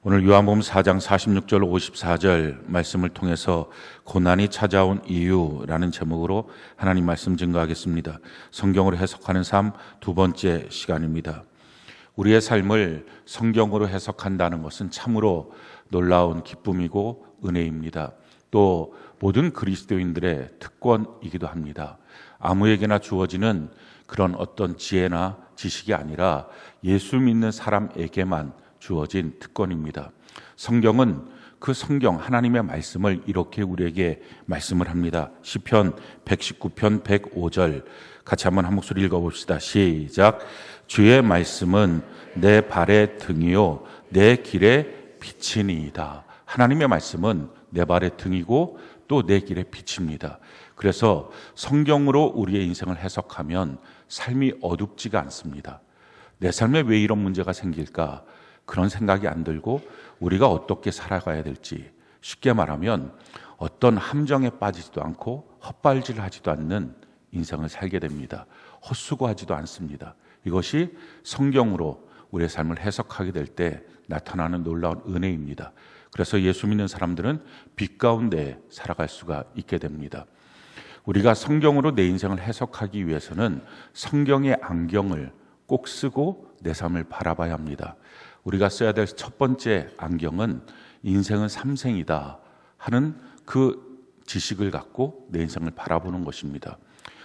오늘 요한복음 4장 46절 54절 말씀을 통해서 고난이 찾아온 이유라는 제목으로 하나님 말씀 증거하겠습니다. 성경으로 해석하는 삶 두 번째 시간입니다. 우리의 삶을 성경으로 해석한다는 것은 참으로 놀라운 기쁨이고 은혜입니다. 또 모든 그리스도인들의 특권이기도 합니다. 아무에게나 주어지는 그런 어떤 지혜나 지식이 아니라 예수 믿는 사람에게만 주어진 특권입니다. 성경은 그 성경 하나님의 말씀을 이렇게 우리에게 말씀을 합니다. 시편 119편 105절 같이 한번 한 목소리 읽어봅시다. 시작. 주의 말씀은 내 발의 등이요 내 길의 빛이니이다. 하나님의 말씀은 내 발의 등이고 또 내 길의 빛입니다. 그래서 성경으로 우리의 인생을 해석하면 삶이 어둡지가 않습니다. 내 삶에 왜 이런 문제가 생길까? 그런 생각이 안 들고 우리가 어떻게 살아가야 될지, 쉽게 말하면 어떤 함정에 빠지지도 않고 헛발질하지도 않는 인생을 살게 됩니다. 헛수고하지도 않습니다. 이것이 성경으로 우리의 삶을 해석하게 될 때 나타나는 놀라운 은혜입니다. 그래서 예수 믿는 사람들은 빛 가운데 살아갈 수가 있게 됩니다. 우리가 성경으로 내 인생을 해석하기 위해서는 성경의 안경을 꼭 쓰고 내 삶을 바라봐야 합니다. 우리가 써야 될 첫 번째 안경은 인생은 삼생이다 하는 그 지식을 갖고 내 인생을 바라보는 것입니다.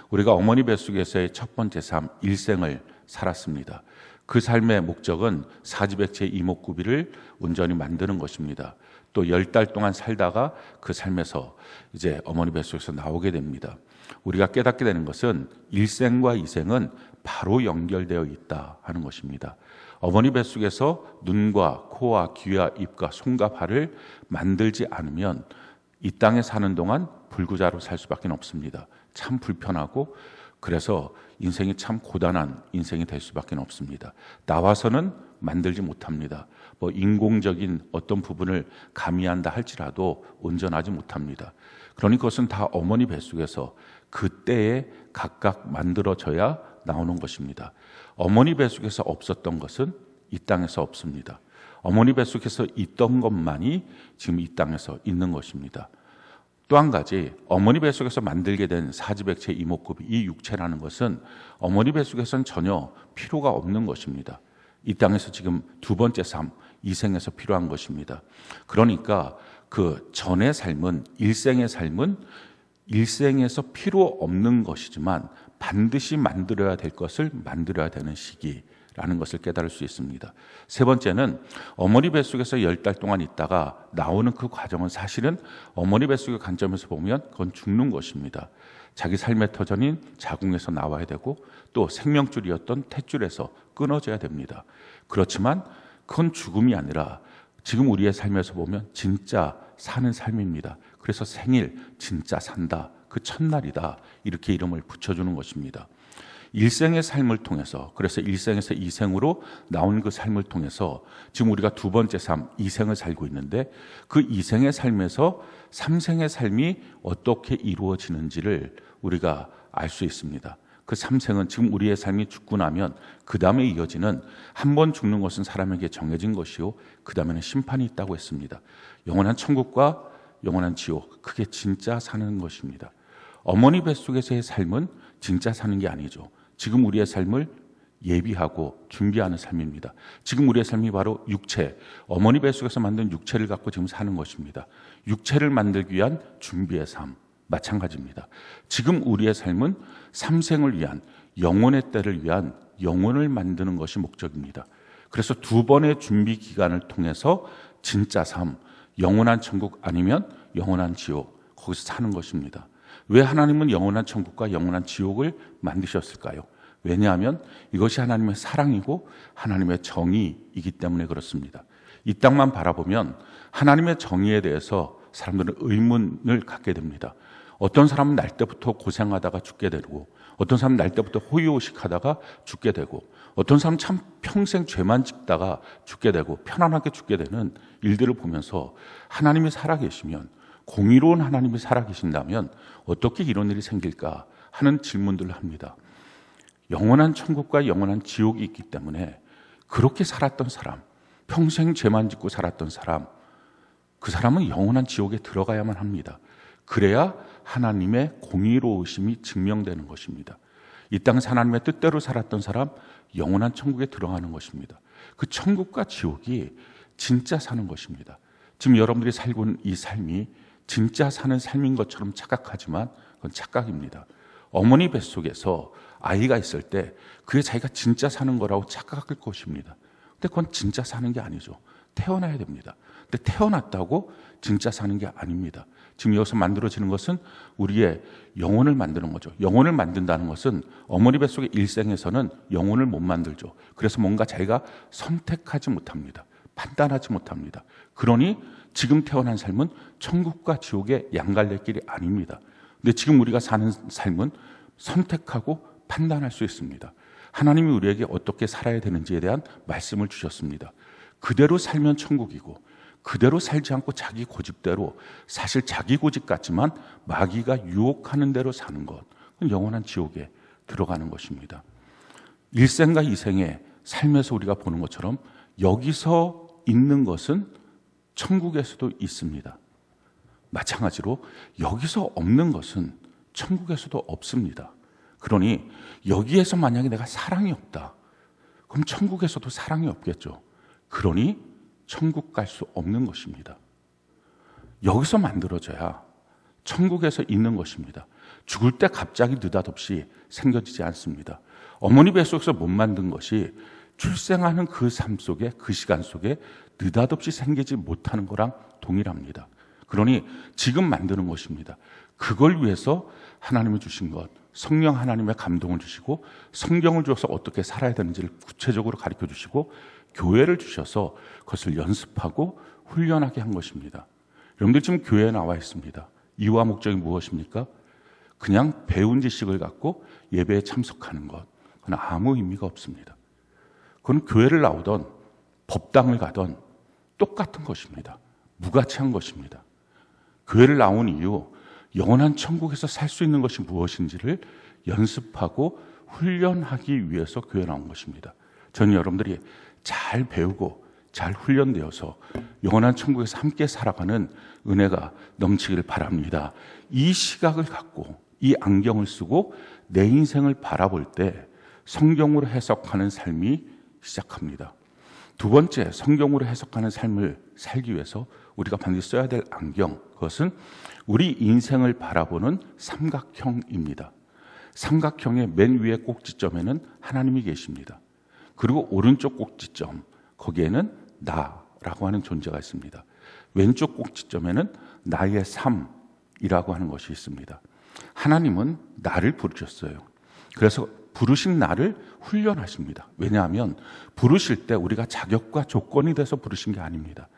우리가 어머니 뱃속에서의 첫 번째 삶, 일생을 살았습니다. 그 삶의 목적은 사지백체 이목구비를 온전히 만드는 것입니다. 또 10달 동안 살다가 그 삶에서 이제 어머니 뱃속에서 나오게 됩니다. 우리가 깨닫게 되는 것은 일생과 이생은 바로 연결되어 있다 하는 것입니다. 어머니 뱃속에서 눈과 코와 귀와 입과 손과 발을 만들지 않으면 이 땅에 사는 동안 불구자로 살 수밖에 없습니다. 참 불편하고 그래서 인생이 참 고단한 인생이 될 수밖에 없습니다. 나와서는 만들지 못합니다. 인공적인 어떤 부분을 가미한다 할지라도 온전하지 못합니다. 그러니 그것은 다 어머니 뱃속에서 그때에 각각 만들어져야 나오는 것입니다. 어머니 뱃속에서 없었던 것은 이 땅에서 없습니다. 어머니 뱃속에서 있던 것만이 지금 이 땅에서 있는 것입니다. 또 한 가지, 어머니 뱃속에서 만들게 된 사지백체 이목구비, 이 육체라는 것은 어머니 뱃속에서는 전혀 필요가 없는 것입니다. 이 땅에서 지금 두 번째 삶, 이생에서 필요한 것입니다. 그러니까 그 전의 삶은, 일생의 삶은 일생에서 필요 없는 것이지만 반드시 만들어야 될 것을 만들어야 되는 시기라는 것을 깨달을 수 있습니다. 세 번째는 어머니 뱃속에서 10달 동안 있다가 나오는 그 과정은 사실은 어머니 뱃속의 관점에서 보면 그건 죽는 것입니다. 자기 삶의 터전인 자궁에서 나와야 되고 또 생명줄이었던 탯줄에서 끊어져야 됩니다. 그렇지만 그건 죽음이 아니라 지금 우리의 삶에서 보면 진짜 사는 삶입니다. 그래서 생일, 진짜 산다, 그 첫날이다, 이렇게 이름을 붙여주는 것입니다. 일생의 삶을 통해서, 그래서 일생에서 이생으로 나온 그 삶을 통해서 지금 우리가 두 번째 삶, 이생을 살고 있는데 그 이생의 삶에서 삼생의 삶이 어떻게 이루어지는지를 우리가 알 수 있습니다. 그 삼생은 지금 우리의 삶이 죽고 나면 그 다음에 이어지는, 한 번 죽는 것은 사람에게 정해진 것이요 그 다음에는 심판이 있다고 했습니다. 영원한 천국과 영원한 지옥, 그게 진짜 사는 것입니다. 어머니 뱃속에서의 삶은 진짜 사는 게 아니죠. 지금 우리의 삶을 예비하고 준비하는 삶입니다. 지금 우리의 삶이 바로 육체, 어머니 뱃속에서 만든 육체를 갖고 지금 사는 것입니다. 육체를 만들기 위한 준비의 삶, 마찬가지입니다. 지금 우리의 삶은 삼생을 위한, 영혼의 때를 위한 영혼을 만드는 것이 목적입니다. 그래서 두 번의 준비 기간을 통해서 진짜 삶, 영원한 천국 아니면 영원한 지옥, 거기서 사는 것입니다. 왜 하나님은 영원한 천국과 영원한 지옥을 만드셨을까요? 왜냐하면 이것이 하나님의 사랑이고 하나님의 정의이기 때문에 그렇습니다. 이 땅만 바라보면 하나님의 정의에 대해서 사람들은 의문을 갖게 됩니다. 어떤 사람은 날 때부터 고생하다가 죽게 되고, 어떤 사람은 날 때부터 호의호식하다가 죽게 되고, 어떤 사람은 참 평생 죄만 짓다가 죽게 되고 편안하게 죽게 되는 일들을 보면서 하나님이 살아계시면, 공의로운 하나님이 살아계신다면 어떻게 이런 일이 생길까 하는 질문들을 합니다. 영원한 천국과 영원한 지옥이 있기 때문에 그렇게 살았던 사람, 평생 죄만 짓고 살았던 사람, 그 사람은 영원한 지옥에 들어가야만 합니다. 그래야 하나님의 공의로우심이 증명되는 것입니다. 이 땅에서 하나님의 뜻대로 살았던 사람, 영원한 천국에 들어가는 것입니다. 그 천국과 지옥이 진짜 사는 것입니다. 지금 여러분들이 살고 있는 이 삶이 진짜 사는 삶인 것처럼 착각하지만 그건 착각입니다. 어머니 뱃속에서 아이가 있을 때 그게 자기가 진짜 사는 거라고 착각할 것입니다. 근데 그건 진짜 사는 게 아니죠. 태어나야 됩니다. 근데 태어났다고 진짜 사는 게 아닙니다. 지금 여기서 만들어지는 것은 우리의 영혼을 만드는 거죠. 영혼을 만든다는 것은 어머니 뱃속의 일생에서는 영혼을 못 만들죠. 그래서 뭔가 자기가 선택하지 못합니다. 판단하지 못합니다. 그러니 지금 태어난 삶은 천국과 지옥의 양갈래길이 아닙니다. 근데 지금 우리가 사는 삶은 선택하고 판단할 수 있습니다. 하나님이 우리에게 어떻게 살아야 되는지에 대한 말씀을 주셨습니다. 그대로 살면 천국이고 그대로 살지 않고 자기 고집대로, 사실 자기 고집 같지만 마귀가 유혹하는 대로 사는 것, 그건 영원한 지옥에 들어가는 것입니다. 일생과 이생의 삶에서 우리가 보는 것처럼 여기서 있는 것은 천국에서도 있습니다. 마찬가지로 여기서 없는 것은 천국에서도 없습니다. 그러니 여기에서 만약에 내가 사랑이 없다, 그럼 천국에서도 사랑이 없겠죠. 그러니 천국 갈 수 없는 것입니다. 여기서 만들어져야 천국에서 있는 것입니다. 죽을 때 갑자기 느닷없이 생겨지지 않습니다. 어머니 뱃속에서 못 만든 것이 출생하는 그 삶 속에, 그 시간 속에 느닷없이 생기지 못하는 거랑 동일합니다. 그러니 지금 만드는 것입니다. 그걸 위해서 하나님이 주신 것, 성령 하나님의 감동을 주시고 성경을 주어서 어떻게 살아야 되는지를 구체적으로 가르쳐 주시고 교회를 주셔서 그것을 연습하고 훈련하게 한 것입니다. 여러분들 지금 교회에 나와 있습니다. 이유와 목적이 무엇입니까? 그냥 배운 지식을 갖고 예배에 참석하는 것, 그건 아무 의미가 없습니다. 그건 교회를 나오던 법당을 가던 똑같은 것입니다. 무가치한 것입니다. 교회를 나온 이유, 영원한 천국에서 살 수 있는 것이 무엇인지를 연습하고 훈련하기 위해서 교회에 나온 것입니다. 저는 여러분들이 잘 배우고 잘 훈련되어서 영원한 천국에서 함께 살아가는 은혜가 넘치기를 바랍니다. 이 시각을 갖고 이 안경을 쓰고 내 인생을 바라볼 때 성경으로 해석하는 삶이 시작합니다. 두 번째, 성경으로 해석하는 삶을 살기 위해서 우리가 반드시 써야 될 안경, 그것은 우리 인생을 바라보는 삼각형입니다. 삼각형의 맨 위의 꼭지점에는 하나님이 계십니다. 그리고 오른쪽 꼭지점, 거기에는 나라고 하는 존재가 있습니다. 왼쪽 꼭지점에는 나의 삶이라고 하는 것이 있습니다. 하나님은 나를 부르셨어요. 그래서 부르신 나를 훈련하십니다. 왜냐하면 부르실 때 우리가 자격과 조건이 돼서 부르신 게 아닙니다.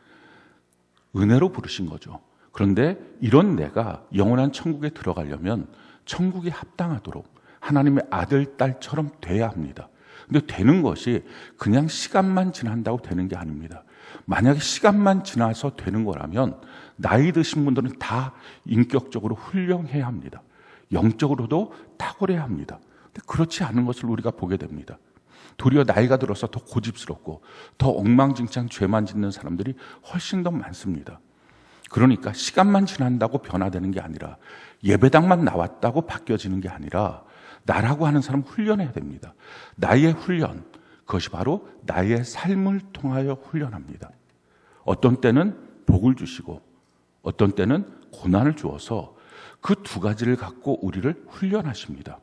은혜로 부르신 거죠. 그런데 이런 내가 영원한 천국에 들어가려면 천국에 합당하도록 하나님의 아들, 딸처럼 돼야 합니다. 근데 되는 것이 그냥 시간만 지난다고 되는 게 아닙니다. 만약에 시간만 지나서 되는 거라면 나이 드신 분들은 다 인격적으로 훌륭해야 합니다. 영적으로도 탁월해야 합니다. 근데 그렇지 않은 것을 우리가 보게 됩니다. 도리어 나이가 들어서 더 고집스럽고 더 엉망진창 죄만 짓는 사람들이 훨씬 더 많습니다. 그러니까 시간만 지난다고 변화되는 게 아니라, 예배당만 나왔다고 바뀌어지는 게 아니라 나라고 하는 사람 훈련해야 됩니다. 나의 훈련, 그것이 바로 나의 삶을 통하여 훈련합니다. 어떤 때는 복을 주시고 어떤 때는 고난을 주어서 그 두 가지를 갖고 우리를 훈련하십니다.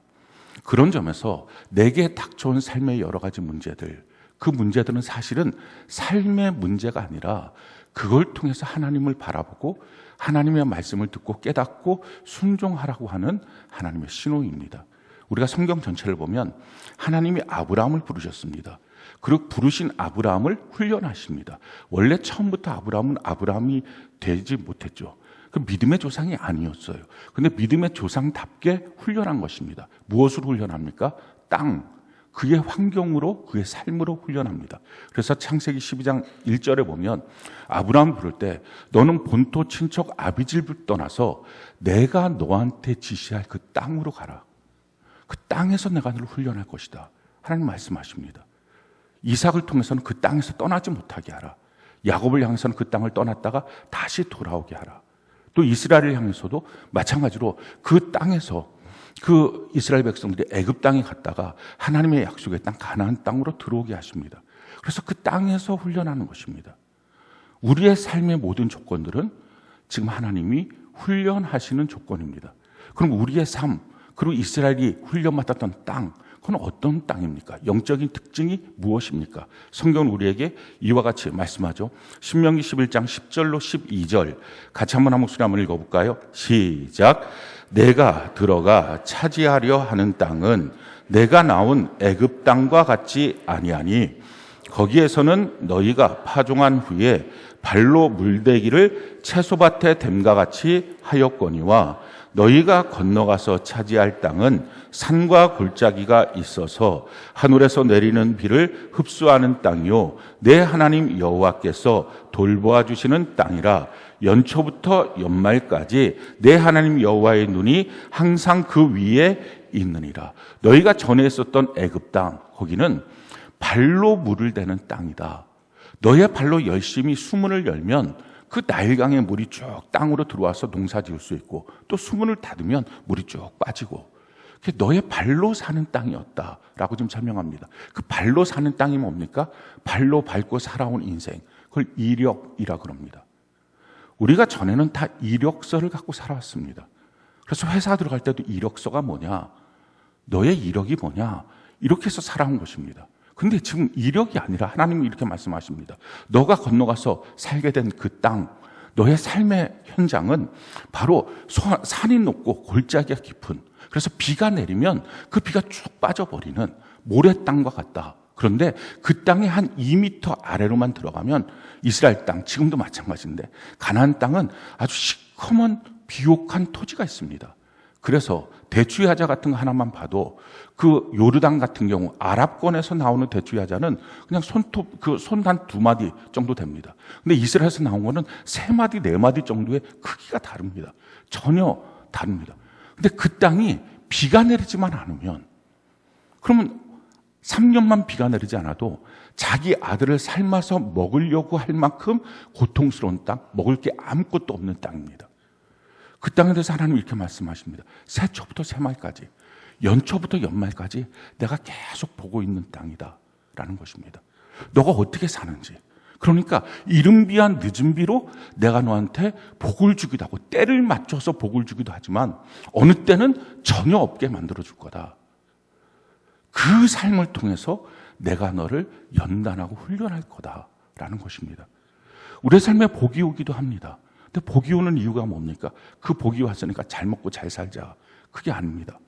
그런 점에서 내게 닥쳐온 삶의 여러 가지 문제들, 그 문제들은 사실은 삶의 문제가 아니라 그걸 통해서 하나님을 바라보고 하나님의 말씀을 듣고 깨닫고 순종하라고 하는 하나님의 신호입니다. 우리가 성경 전체를 보면 하나님이 아브라함을 부르셨습니다. 그리고 부르신 아브라함을 훈련하십니다. 원래 처음부터 아브라함은 아브라함이 되지 못했죠. 그 믿음의 조상이 아니었어요. 근데 믿음의 조상답게 훈련한 것입니다. 무엇으로 훈련합니까? 땅, 그의 환경으로, 그의 삶으로 훈련합니다. 그래서 창세기 12장 1절에 보면 아브라함 부를 때 너는 본토 친척 아비집을 떠나서 내가 너한테 지시할 그 땅으로 가라. 그 땅에서 내가 너를 훈련할 것이다. 하나님 말씀하십니다. 이삭을 통해서는 그 땅에서 떠나지 못하게 하라. 야곱을 향해서는 그 땅을 떠났다가 다시 돌아오게 하라. 또 이스라엘을 향해서도 마찬가지로 그 땅에서 그 이스라엘 백성들이 애굽 땅에 갔다가 하나님의 약속의 땅 가나안 땅으로 들어오게 하십니다. 그래서 그 땅에서 훈련하는 것입니다. 우리의 삶의 모든 조건들은 지금 하나님이 훈련하시는 조건입니다. 그럼 우리의 삶, 그리고 이스라엘이 훈련받았던 땅, 그건 어떤 땅입니까? 영적인 특징이 무엇입니까? 성경은 우리에게 이와 같이 말씀하죠. 신명기 11장 10절로 12절 같이 한번 한 목소리 한번 읽어볼까요? 시작. 내가 들어가 차지하려 하는 땅은 내가 나온 애굽 땅과 같지 아니하니 거기에서는 너희가 파종한 후에 발로 물대기를 채소밭에 댐과 같이 하였거니와 너희가 건너가서 차지할 땅은 산과 골짜기가 있어서 하늘에서 내리는 비를 흡수하는 땅이요 내 하나님 여호와께서 돌보아 주시는 땅이라. 연초부터 연말까지 내 하나님 여호와의 눈이 항상 그 위에 있느니라. 너희가 전에 있었던 애굽 땅, 거기는 발로 물을 대는 땅이다. 너의 발로 열심히 수문을 열면 그 나일강의 물이 쭉 땅으로 들어와서 농사 지을 수 있고, 또 수문을 닫으면 물이 쭉 빠지고, 그게 너의 발로 사는 땅이었다라고 지금 설명합니다. 그 발로 사는 땅이 뭡니까? 발로 밟고 살아온 인생, 그걸 이력이라 그럽니다. 우리가 전에는 다 이력서를 갖고 살아왔습니다. 그래서 회사 들어갈 때도 이력서가 뭐냐, 너의 이력이 뭐냐, 이렇게 해서 살아온 것입니다. 근데 지금 이력이 아니라 하나님이 이렇게 말씀하십니다. 너가 건너가서 살게 된 그 땅, 너의 삶의 현장은 바로 산이 높고 골짜기가 깊은, 그래서 비가 내리면 그 비가 쭉 빠져버리는 모래 땅과 같다. 그런데 그 땅이 한 2m 아래로만 들어가면 이스라엘 땅, 지금도 마찬가지인데 가나안 땅은 아주 시커먼 비옥한 토지가 있습니다. 그래서 대추야자 같은 거 하나만 봐도 그 요르단 같은 경우 아랍권에서 나오는 대추야자는 그냥 손 한 2마디 정도 됩니다. 근데 이스라엘에서 나온 거는 3마디, 4마디 정도의 크기가 다릅니다. 전혀 다릅니다. 근데 그 땅이 비가 내리지만 않으면, 그러면 3년만 비가 내리지 않아도 자기 아들을 삶아서 먹으려고 할 만큼 고통스러운 땅, 먹을 게 아무것도 없는 땅입니다. 그 땅에 대해서 하나님 이렇게 말씀하십니다. 새초부터 새말까지, 연초부터 연말까지 내가 계속 보고 있는 땅이다 라는 것입니다. 너가 어떻게 사는지, 그러니까 이른 비와 늦은 비로 내가 너한테 복을 주기도 하고 때를 맞춰서 복을 주기도 하지만 어느 때는 전혀 없게 만들어줄 거다. 그 삶을 통해서 내가 너를 연단하고 훈련할 거다라는 것입니다. 우리의 삶에 복이 오기도 합니다. 근데 복이 오는 이유가 뭡니까? 그 복이 왔으니까 잘 먹고 잘 살자, 그게 아닙니다.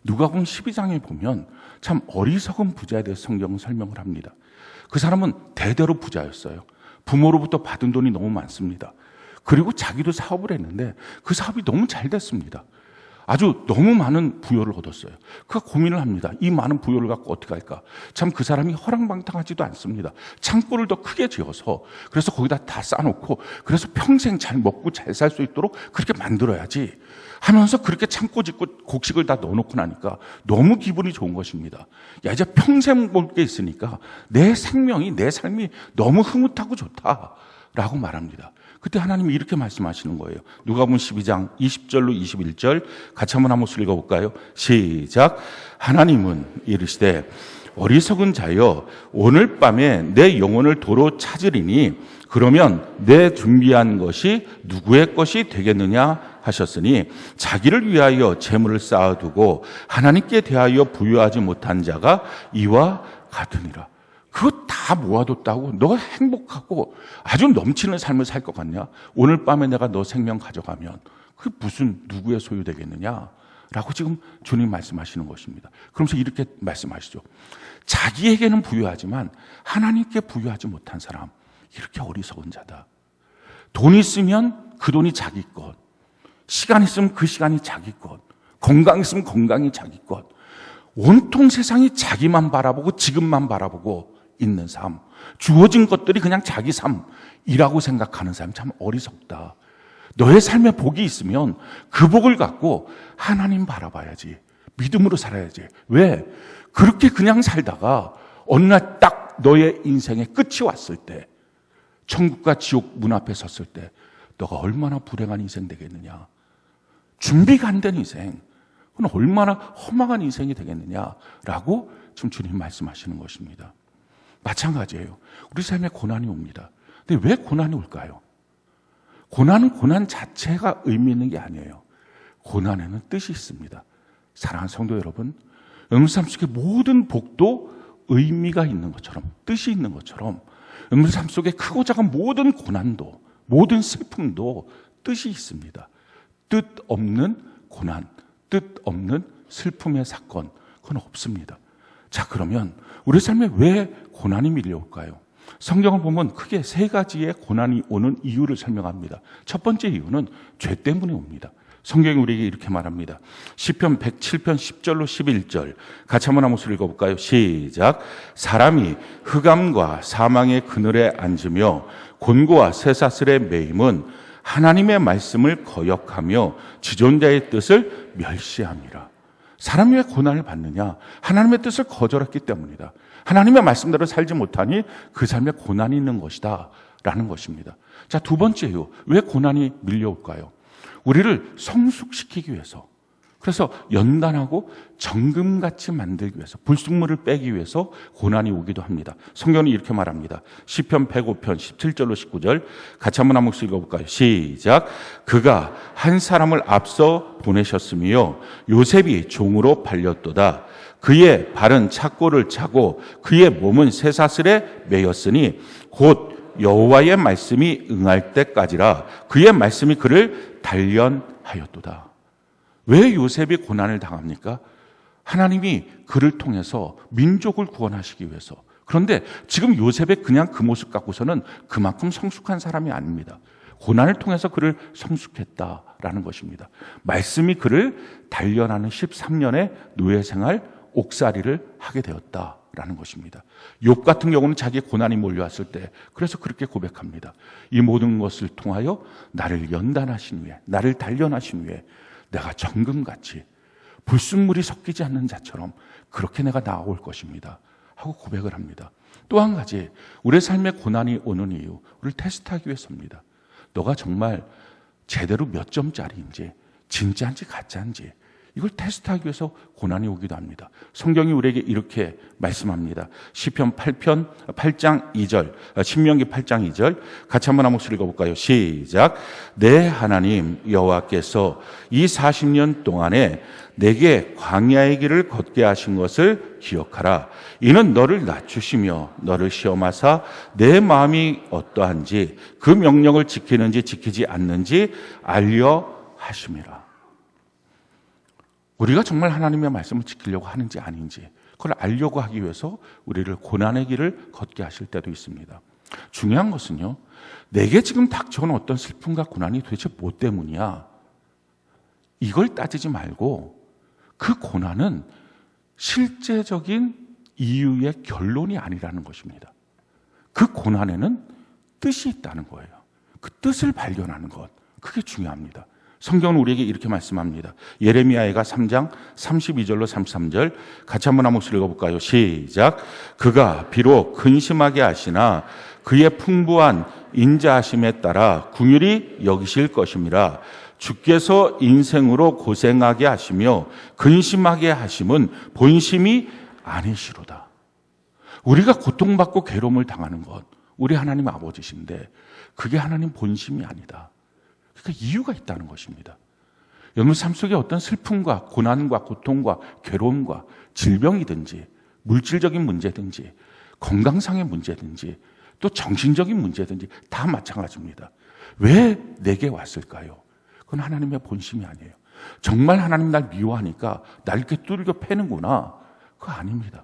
누가복음 12장에 보면 참 어리석은 부자에 대해서 성경은 설명을 합니다. 그 사람은 대대로 부자였어요. 부모로부터 받은 돈이 너무 많습니다. 그리고 자기도 사업을 했는데 그 사업이 너무 잘 됐습니다. 아주 너무 많은 부여를 얻었어요. 그가 고민을 합니다. 이 많은 부여를 갖고 어떻게 할까? 참 그 사람이 허랑방탕하지도 않습니다. 창고를 더 크게 지어서, 그래서 거기다 다 싸놓고, 그래서 평생 잘 먹고 잘 살 수 있도록 그렇게 만들어야지 하면서 그렇게 창고 짓고 곡식을 다 넣어놓고 나니까 너무 기분이 좋은 것입니다. 야, 이제 평생 볼 게 있으니까 내 생명이, 내 삶이 너무 흐뭇하고 좋다라고 말합니다. 그때 하나님이 이렇게 말씀하시는 거예요. 누가복음 12장 20절로 21절 같이 한번 목소리 읽어볼까요? 시작. 하나님은 이르시되 어리석은 자여, 오늘 밤에 내 영혼을 도로 찾으리니 그러면 내 준비한 것이 누구의 것이 되겠느냐 하셨으니 자기를 위하여 재물을 쌓아두고 하나님께 대하여 부유하지 못한 자가 이와 같으니라. 그거 다 모아뒀다고 너가 행복하고 아주 넘치는 삶을 살 것 같냐? 오늘 밤에 내가 너 생명 가져가면 그게 무슨 누구의 소유되겠느냐? 라고 지금 주님 말씀하시는 것입니다. 그러면서 이렇게 말씀하시죠. 자기에게는 부유하지만 하나님께 부유하지 못한 사람, 이렇게 어리석은 자다. 돈 있으면 그 돈이 자기 것, 시간 있으면 그 시간이 자기 것, 건강 있으면 건강이 자기 것, 온통 세상이 자기만 바라보고 지금만 바라보고 있는 삶, 주어진 것들이 그냥 자기 삶이라고 생각하는 사람 참 어리석다. 너의 삶에 복이 있으면 그 복을 갖고 하나님 바라봐야지, 믿음으로 살아야지. 왜? 그렇게 그냥 살다가 어느 날 딱 너의 인생의 끝이 왔을 때, 천국과 지옥 문 앞에 섰을 때 너가 얼마나 불행한 인생 되겠느냐, 준비가 안 된 인생, 그건 얼마나 허망한 인생이 되겠느냐라고 지금 주님 말씀하시는 것입니다. 마찬가지예요. 우리 삶에 고난이 옵니다. 근데 왜 고난이 올까요? 고난은 고난 자체가 의미 있는 게 아니에요. 고난에는 뜻이 있습니다. 사랑하는 성도 여러분, 여러분 삶 속에 모든 복도 의미가 있는 것처럼, 뜻이 있는 것처럼 여러분 삶 속에 크고 작은 모든 고난도, 모든 슬픔도 뜻이 있습니다. 뜻 없는 고난, 뜻 없는 슬픔의 사건, 그건 없습니다. 자, 그러면 우리 삶에 왜 고난이 밀려올까요? 성경을 보면 크게 세 가지의 고난이 오는 이유를 설명합니다. 첫 번째 이유는 죄 때문에 옵니다. 성경이 우리에게 이렇게 말합니다. 시편 107편 10절로 11절 같이 한번 한번 읽어볼까요? 시작. 사람이 흑암과 사망의 그늘에 앉으며 곤고와 쇠사슬에 매임은 하나님의 말씀을 거역하며 지존자의 뜻을 멸시함이라. 사람이 왜 고난을 받느냐? 하나님의 뜻을 거절했기 때문이다. 하나님의 말씀대로 살지 못하니 그 삶에 고난이 있는 것이다 라는 것입니다. 자, 두 번째 이유, 왜 고난이 밀려올까요? 우리를 성숙시키기 위해서, 그래서 연단하고 정금같이 만들기 위해서, 불순물을 빼기 위해서 고난이 오기도 합니다. 성경은 이렇게 말합니다. 시편 105편 17절로 19절 같이 한번 한 목소리 읽어볼까요? 시작. 그가 한 사람을 앞서 보내셨으며 요셉이 종으로 팔렸도다. 그의 발은 착고를 차고 그의 몸은 쇠사슬에 매였으니 곧 여호와의 말씀이 응할 때까지라. 그의 말씀이 그를 단련하였도다. 왜 요셉이 고난을 당합니까? 하나님이 그를 통해서 민족을 구원하시기 위해서. 그런데 지금 요셉의 그냥 그 모습 갖고서는 그만큼 성숙한 사람이 아닙니다. 고난을 통해서 그를 성숙했다라는 것입니다. 말씀이 그를 단련하는 13년의 노예 생활, 옥살이를 하게 되었다라는 것입니다. 욥 같은 경우는 자기의 고난이 몰려왔을 때 그래서 그렇게 고백합니다. 이 모든 것을 통하여 나를 연단하신 후에, 나를 단련하신 후에 내가 정금같이 불순물이 섞이지 않는 자처럼 그렇게 내가 나아올 것입니다 하고 고백을 합니다. 또 한 가지, 우리의 삶에 고난이 오는 이유, 우리를 테스트하기 위해서입니다. 너가 정말 제대로 몇 점짜리인지, 진짜인지 가짜인지 이걸 테스트하기 위해서 고난이 오기도 합니다. 성경이 우리에게 이렇게 말씀합니다. 시편 8장 2절, 신명기 8장 2절 같이 한번 한 목소리 읽어볼까요? 시작. 내 하나님 여호와께서 이 40년 동안에 내게 광야의 길을 걷게 하신 것을 기억하라. 이는 너를 낮추시며 너를 시험하사 내 마음이 어떠한지 그 명령을 지키는지 지키지 않는지 알려 하심이라. 우리가 정말 하나님의 말씀을 지키려고 하는지 아닌지 그걸 알려고 하기 위해서 우리를 고난의 길을 걷게 하실 때도 있습니다. 중요한 것은요, 내게 지금 닥쳐오는 어떤 슬픔과 고난이 도대체 뭐 때문이야? 이걸 따지지 말고 그 고난은 실제적인 이유의 결론이 아니라는 것입니다. 그 고난에는 뜻이 있다는 거예요. 그 뜻을 발견하는 것, 그게 중요합니다. 성경은 우리에게 이렇게 말씀합니다. 예레미야가 3장 32절로 33절 같이 한번 한 목소리 읽어볼까요? 시작. 그가 비록 근심하게 하시나 그의 풍부한 인자하심에 따라 긍휼히 여기실 것임이라. 주께서 인생으로 고생하게 하시며 근심하게 하심은 본심이 아니시로다. 우리가 고통받고 괴로움을 당하는 것, 우리 하나님 아버지신데 그게 하나님 본심이 아니다. 그러니까 이유가 있다는 것입니다. 여러분 삶 속에 어떤 슬픔과 고난과 고통과 괴로움과 질병이든지 물질적인 문제든지 건강상의 문제든지 또 정신적인 문제든지 다 마찬가지입니다. 왜 내게 왔을까요? 그건 하나님의 본심이 아니에요. 정말 하나님 날 미워하니까 날 이렇게 두들겨 패는구나. 그거 아닙니다.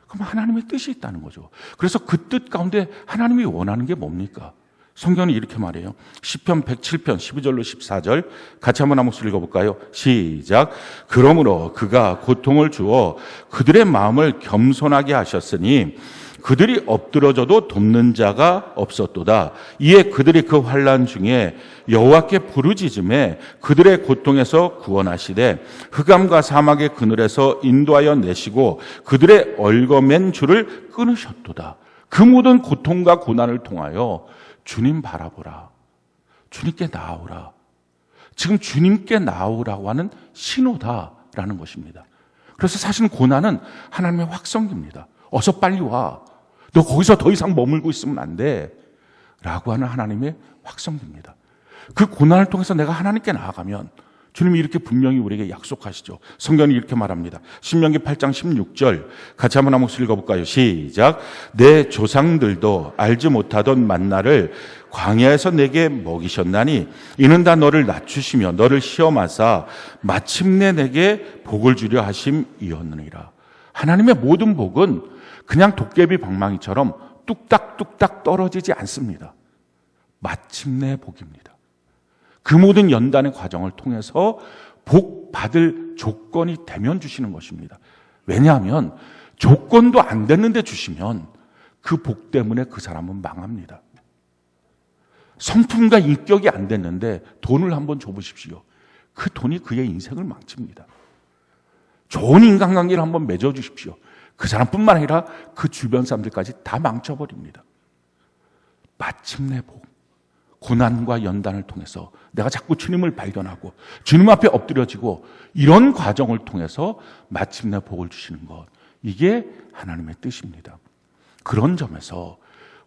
그럼 하나님의 뜻이 있다는 거죠. 그래서 그 뜻 가운데 하나님이 원하는 게 뭡니까? 성경은 이렇게 말해요. 시편 107편 12절로 14절 같이 한번 한 목소리 읽어볼까요? 시작. 그러므로 그가 고통을 주어 그들의 마음을 겸손하게 하셨으니 그들이 엎드러져도 돕는 자가 없었도다. 이에 그들이 그 환난 중에 여호와께 부르짖음에 그들의 고통에서 구원하시되 흑암과 사막의 그늘에서 인도하여 내시고 그들의 얽어맨 줄을 끊으셨도다. 그 모든 고통과 고난을 통하여 주님 바라보라. 주님께 나아오라. 지금 주님께 나아오라고 하는 신호다라는 것입니다. 그래서 사실 고난은 하나님의 확성기입니다. 어서 빨리 와. 너 거기서 더 이상 머물고 있으면 안 돼. 라고 하는 하나님의 확성기입니다. 그 고난을 통해서 내가 하나님께 나아가면 주님이 이렇게 분명히 우리에게 약속하시죠. 성경이 이렇게 말합니다. 신명기 8장 16절 같이 한번 한 목소리 읽어볼까요? 시작. 내 조상들도 알지 못하던 만나를 광야에서 내게 먹이셨나니 이는 다 너를 낮추시며 너를 시험하사 마침내 내게 복을 주려 하심이었느니라. 하나님의 모든 복은 그냥 도깨비 방망이처럼 뚝딱뚝딱 떨어지지 않습니다. 마침내 복입니다. 그 모든 연단의 과정을 통해서 복 받을 조건이 되면 주시는 것입니다. 왜냐하면 조건도 안 됐는데 주시면 그 복 때문에 그 사람은 망합니다. 성품과 인격이 안 됐는데 돈을 한번 줘보십시오. 그 돈이 그의 인생을 망칩니다. 좋은 인간관계를 한번 맺어주십시오. 그 사람뿐만 아니라 그 주변 사람들까지 다 망쳐버립니다. 마침내 복. 고난과 연단을 통해서 내가 자꾸 주님을 발견하고 주님 앞에 엎드려지고 이런 과정을 통해서 마침내 복을 주시는 것. 이게 하나님의 뜻입니다. 그런 점에서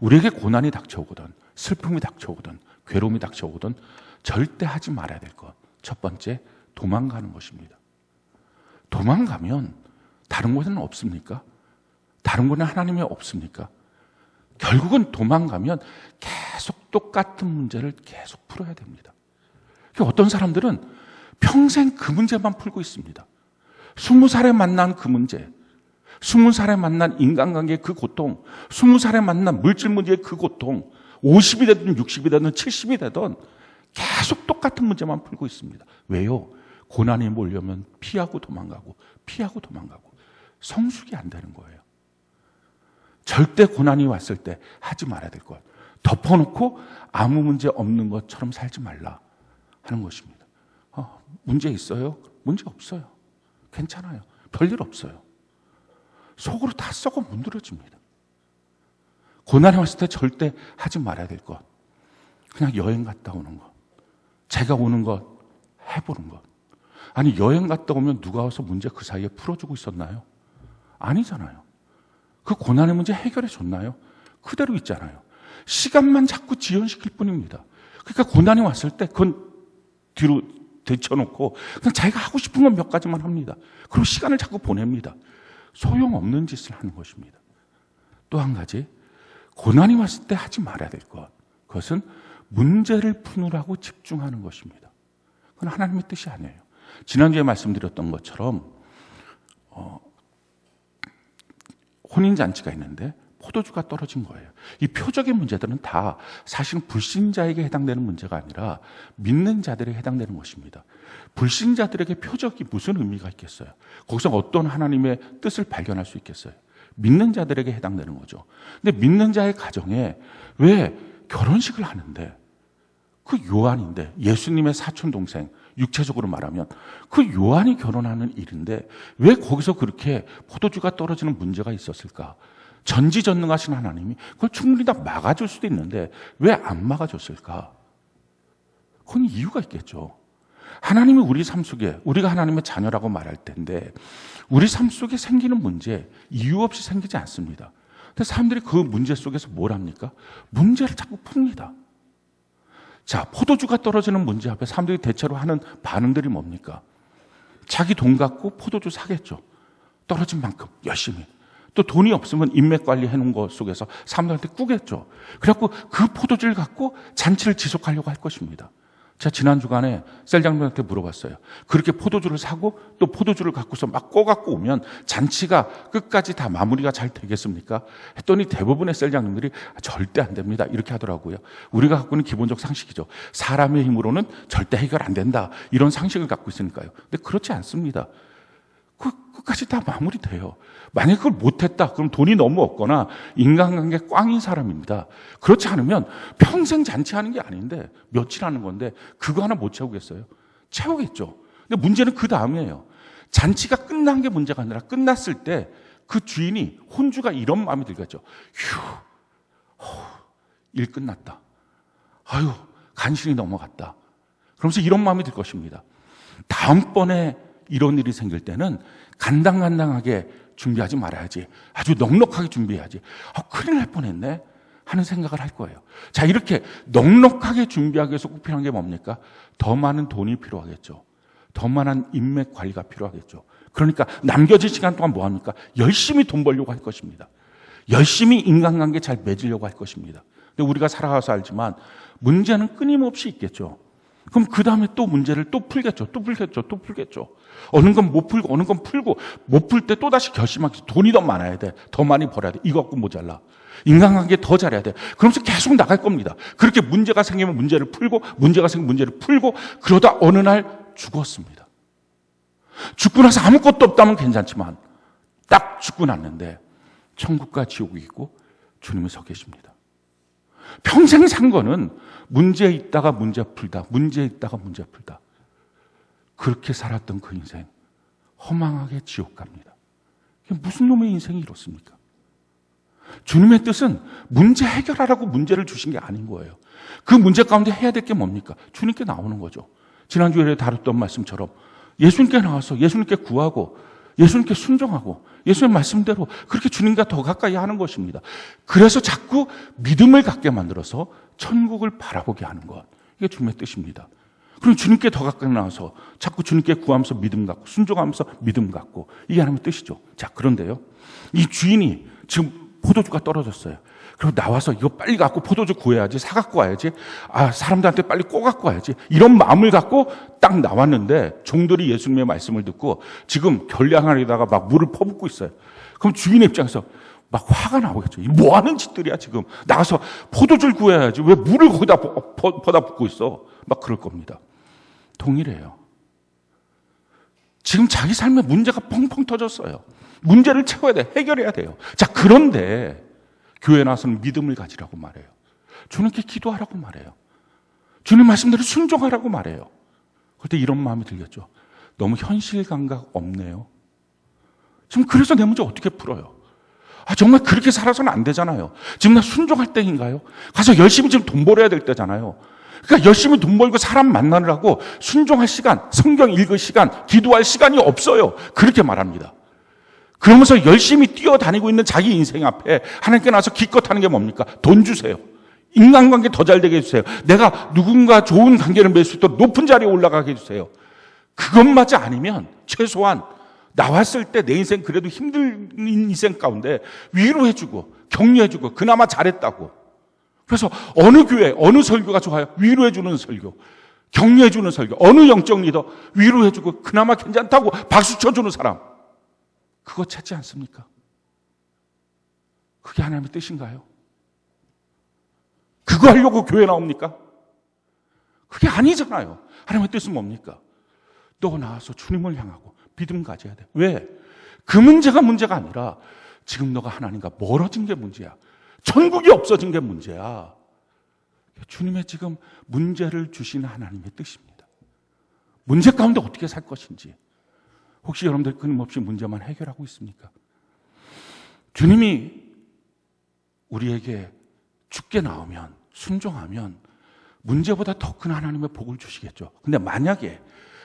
우리에게 고난이 닥쳐오거든 슬픔이 닥쳐오거든 괴로움이 닥쳐오거든 절대 하지 말아야 될 것. 첫 번째, 도망가는 것입니다. 도망가면 다른 곳에는 없습니까? 다른 곳에는 하나님이 없습니까? 결국은 도망가면 계속 똑같은 문제를 계속 풀어야 됩니다. 어떤 사람들은 평생 그 문제만 풀고 있습니다. 20살에 만난 그 문제, 20살에 만난 인간관계의 그 고통, 20살에 만난 물질 문제의 그 고통, 50이 되든 60이 되든 70이 되든 계속 똑같은 문제만 풀고 있습니다. 왜요? 고난이 몰려면 피하고 도망가고 피하고 도망가고 성숙이 안 되는 거예요. 절대 고난이 왔을 때 하지 말아야 될 것. 덮어놓고 아무 문제 없는 것처럼 살지 말라 하는 것입니다. 문제 있어요? 문제 없어요. 괜찮아요. 별일 없어요. 속으로 다 썩어 문드러집니다. 고난이 왔을 때 절대 하지 말아야 될 것. 그냥 여행 갔다 오는 것. 제가 오는 것, 해보는 것. 아니 여행 갔다 오면 누가 와서 문제 그 사이에 풀어주고 있었나요? 아니잖아요. 그 고난의 문제 해결해 줬나요? 그대로 있잖아요. 시간만 자꾸 지연시킬 뿐입니다. 그러니까 고난이 왔을 때 그건 뒤로 제쳐놓고 그냥 자기가 하고 싶은 건 몇 가지만 합니다. 그리고 시간을 자꾸 보냅니다. 소용없는 짓을 하는 것입니다. 또 한 가지, 고난이 왔을 때 하지 말아야 될 것. 그것은 문제를 푸느라고 집중하는 것입니다. 그건 하나님의 뜻이 아니에요. 지난주에 말씀드렸던 것처럼 혼인잔치가 있는데 포도주가 떨어진 거예요. 이 표적인 문제들은 다 사실은 불신자에게 해당되는 문제가 아니라 믿는 자들에게 해당되는 것입니다. 불신자들에게 표적이 무슨 의미가 있겠어요? 거기서 어떤 하나님의 뜻을 발견할 수 있겠어요? 믿는 자들에게 해당되는 거죠. 근데 믿는 자의 가정에 왜 결혼식을 하는데 그 요한인데 예수님의 사촌 동생 육체적으로 말하면 그 요한이 결혼하는 일인데 왜 거기서 그렇게 포도주가 떨어지는 문제가 있었을까? 전지전능하신 하나님이 그걸 충분히 다 막아줄 수도 있는데 왜 안 막아줬을까? 그건 이유가 있겠죠. 하나님이 우리 삶 속에 우리가 하나님의 자녀라고 말할 텐데 우리 삶 속에 생기는 문제 이유 없이 생기지 않습니다. 근데 사람들이 그 문제 속에서 뭘 합니까? 문제를 자꾸 풉니다. 자, 포도주가 떨어지는 문제 앞에 사람들이 대체로 하는 반응들이 뭡니까? 자기 돈 갖고 포도주 사겠죠. 떨어진 만큼 열심히. 또 돈이 없으면 인맥 관리해 놓은 것 속에서 사람들한테 꾸겠죠. 그래갖고 그 포도주를 갖고 잔치를 지속하려고 할 것입니다. 제가 지난 주간에 셀장님한테 물어봤어요. 그렇게 포도주를 사고 또 포도주를 갖고서 막 꺼갖고 오면 잔치가 끝까지 다 마무리가 잘 되겠습니까? 했더니 대부분의 셀장님들이 절대 안 됩니다. 이렇게 하더라고요. 우리가 갖고 있는 기본적 상식이죠. 사람의 힘으로는 절대 해결 안 된다. 이런 상식을 갖고 있으니까요. 근데 그렇지 않습니다. 끝까지 다 마무리돼요. 만약에 그걸 못했다, 그럼 돈이 너무 없거나 인간관계 꽝인 사람입니다. 그렇지 않으면 평생 잔치하는 게 아닌데 며칠 하는 건데 그거 하나 못 채우겠어요? 채우겠죠. 근데 문제는 그 다음이에요. 잔치가 끝난 게 문제가 아니라 끝났을 때 그 주인이, 혼주가 이런 마음이 들겠죠. 일 끝났다. 아유, 간신히 넘어갔다. 그러면서 이런 마음이 들 것입니다. 다음번에 이런 일이 생길 때는 간당간당하게 준비하지 말아야지. 아주 넉넉하게 준비해야지. 큰일 날 뻔했네 하는 생각을 할 거예요. 자, 이렇게 넉넉하게 준비하기 위해서 꼭 필요한 게 뭡니까? 더 많은 돈이 필요하겠죠. 더 많은 인맥 관리가 필요하겠죠. 그러니까 남겨진 시간 동안 뭐 합니까? 열심히 돈 벌려고 할 것입니다. 열심히 인간관계 잘 맺으려고 할 것입니다. 근데 우리가 살아가서 알지만 문제는 끊임없이 있겠죠. 그럼 그 다음에 또 문제를 또 풀겠죠. 또 풀겠죠. 어느 건 못 풀고 어느 건 풀고, 못 풀 때 또다시 결심하겠죠. 돈이 더 많아야 돼. 더 많이 벌어야 돼. 이거 갖고 모자라. 인간관계 더 잘해야 돼. 그러면서 계속 나갈 겁니다. 그렇게 문제가 생기면 문제를 풀고, 문제가 생기면 문제를 풀고, 그러다 어느 날 죽었습니다. 죽고 나서 아무것도 없다면 괜찮지만 딱 죽고 났는데 천국과 지옥이 있고 주님이 서 계십니다. 평생 산 거는 문제 있다가 문제 풀다, 문제 있다가 문제 풀다. 그렇게 살았던 그 인생 허망하게 지옥 갑니다. 무슨 놈의 인생이 이렇습니까? 주님의 뜻은 문제 해결하라고 문제를 주신 게 아닌 거예요. 그 문제 가운데 해야 될 게 뭡니까? 주님께 나오는 거죠. 지난주에 다뤘던 말씀처럼 예수님께 나와서 예수님께 구하고 예수님께 순종하고 예수님의 말씀대로 그렇게 주님과 더 가까이 하는 것입니다. 그래서 자꾸 믿음을 갖게 만들어서 천국을 바라보게 하는 것, 이게 주님의 뜻입니다. 그럼 주님께 더 가까이 나와서 자꾸 주님께 구하면서 믿음 갖고 순종하면서 믿음 갖고, 이게 하나님의 뜻이죠. 자, 그런데요, 이 주인이 지금 포도주가 떨어졌어요. 그리고 나와서 이거 빨리 갖고 포도주 구해야지, 사갖고 와야지, 사람들한테 빨리 꼬갖고 와야지, 이런 마음을 갖고 딱 나왔는데 종들이 예수님의 말씀을 듣고 지금 결량하려다가 막 물을 퍼붓고 있어요. 그럼 주인 입장에서 막 화가 나오겠죠. 뭐 하는 짓들이야 지금. 나가서 포도주를 구해야지, 왜 물을 거기다 퍼다 붓고 있어. 막 그럴 겁니다. 동일해요. 지금 자기 삶에 문제가 펑펑 터졌어요. 문제를 채워야 돼. 해결해야 돼요. 자, 그런데 교회 나와서는 믿음을 가지라고 말해요. 주님께 기도하라고 말해요. 주님 말씀대로 순종하라고 말해요. 그때 이런 마음이 들겠죠. 너무 현실 감각 없네요. 지금 그래서 내 문제 어떻게 풀어요? 정말 그렇게 살아서는 안 되잖아요. 지금 나 순종할 때인가요? 가서 열심히 지금 돈 벌어야 될 때잖아요. 그러니까 열심히 돈 벌고 사람 만나느라고 순종할 시간, 성경 읽을 시간, 기도할 시간이 없어요. 그렇게 말합니다. 그러면서 열심히 뛰어다니고 있는 자기 인생 앞에 하나님께 나와서 기껏 하는 게 뭡니까? 돈 주세요. 인간관계 더 잘 되게 해주세요. 내가 누군가 좋은 관계를 맺을 수 있도록 높은 자리에 올라가게 해주세요. 그것마저 아니면 최소한 나왔을 때 내 인생 그래도 힘든 인생 가운데 위로해주고 격려해주고 그나마 잘했다고. 그래서 어느 교회, 어느 설교가 좋아요? 위로해주는 설교, 격려해주는 설교. 어느 영적 리더 위로해주고 그나마 괜찮다고 박수 쳐주는 사람. 그거 찾지 않습니까? 그게 하나님의 뜻인가요? 그거 하려고 교회 나옵니까? 그게 아니잖아요. 하나님의 뜻은 뭡니까? 너 나와서 주님을 향하고 믿음 가져야 돼. 왜? 그 문제가 아니라 지금 너가 하나님과 멀어진 게 문제야. 천국이 없어진 게 문제야. 주님의 지금 문제를 주시는 하나님의 뜻입니다. 문제 가운데 어떻게 살 것인지. 혹시 여러분들 끊임없이 문제만 해결하고 있습니까? 주님이 우리에게 죽게 나오면, 순종하면 문제보다 더 큰 하나님의 복을 주시겠죠. 근데 만약에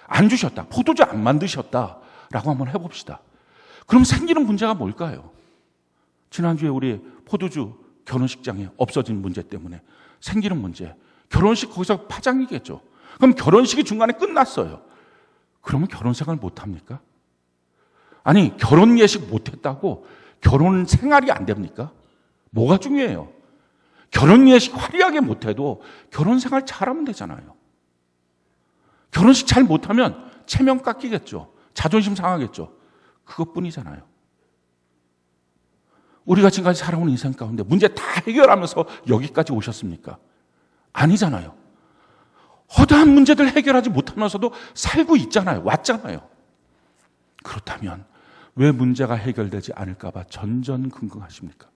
안 주셨다, 포도주 안 만드셨다라고 한번 해봅시다. 그럼 생기는 문제가 뭘까요? 지난주에 우리 포도주 결혼식장에 없어진 문제 때문에 생기는 문제, 결혼식 거기서 파장이겠죠. 그럼 결혼식이 중간에 끝났어요. 그러면 결혼 생활 못합니까? 아니, 결혼 예식 못했다고 결혼 생활이 안 됩니까? 뭐가 중요해요? 결혼 예식 화려하게 못해도 결혼 생활 잘하면 되잖아요. 결혼식 잘 못하면 체면 깎이겠죠. 자존심 상하겠죠. 그것뿐이잖아요. 우리가 지금까지 살아온 인생 가운데 문제 다 해결하면서 여기까지 오셨습니까? 아니잖아요. 허다한 문제들 해결하지 못하면서도 살고 있잖아요. 왔잖아요. 그렇다면 왜 문제가 해결되지 않을까 봐 전전긍긍하십니까?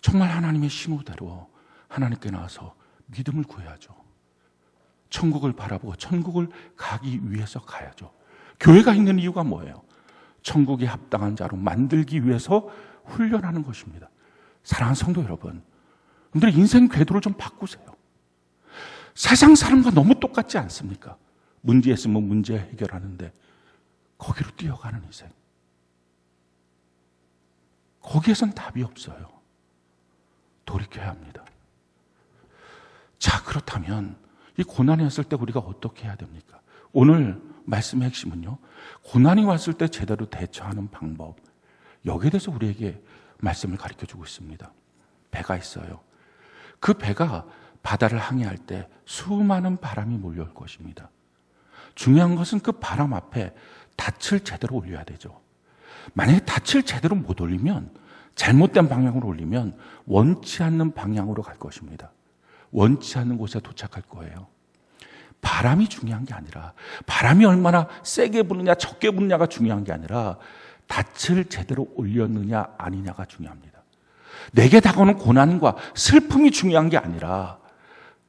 정말 하나님의 신호대로 하나님께 나와서 믿음을 구해야죠. 천국을 바라보고 천국을 가기 위해서 가야죠. 교회가 있는 이유가 뭐예요? 천국에 합당한 자로 만들기 위해서 훈련하는 것입니다. 사랑하는 성도 여러분, 여러분들의 인생 궤도를 좀 바꾸세요. 세상 사람과 너무 똑같지 않습니까? 문제 있으면 문제 해결하는데 거기로 뛰어가는 인생. 거기에선 답이 없어요. 돌이켜야 합니다. 자, 그렇다면 이 고난이 왔을 때 우리가 어떻게 해야 됩니까? 오늘 말씀의 핵심은요, 고난이 왔을 때 제대로 대처하는 방법, 여기에 대해서 우리에게 말씀을 가르쳐주고 있습니다. 배가 있어요. 그 배가 바다를 항해할 때 수많은 바람이 몰려올 것입니다. 중요한 것은 그 바람 앞에 닻을 제대로 올려야 되죠. 만약에 닻을 제대로 못 올리면, 잘못된 방향으로 올리면 원치 않는 방향으로 갈 것입니다. 원치 않는 곳에 도착할 거예요. 바람이 중요한 게 아니라, 바람이 얼마나 세게 부느냐 적게 부느냐가 중요한 게 아니라 닻을 제대로 올렸느냐 아니냐가 중요합니다. 내게 다가오는 고난과 슬픔이 중요한 게 아니라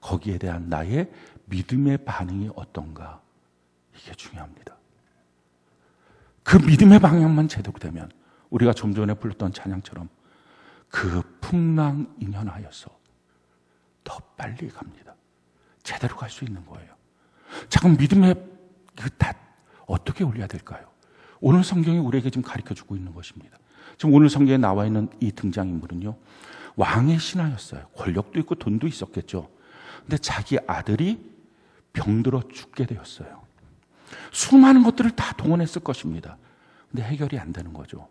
거기에 대한 나의 믿음의 반응이 어떤가, 이게 중요합니다. 그 믿음의 방향만 제대로 되면 우리가 좀 전에 불렀던 찬양처럼 그 풍랑인연하여서 더 빨리 갑니다. 제대로 갈 수 있는 거예요. 자, 그럼 믿음의 그 닷 어떻게 올려야 될까요? 오늘 성경이 우리에게 지금 가르쳐주고 있는 것입니다. 지금 오늘 성경에 나와 있는 이 등장인물은요, 왕의 신하였어요. 권력도 있고 돈도 있었겠죠. 근데 자기 아들이 병들어 죽게 되었어요. 수많은 것들을 다 동원했을 것입니다. 근데 해결이 안 되는 거죠.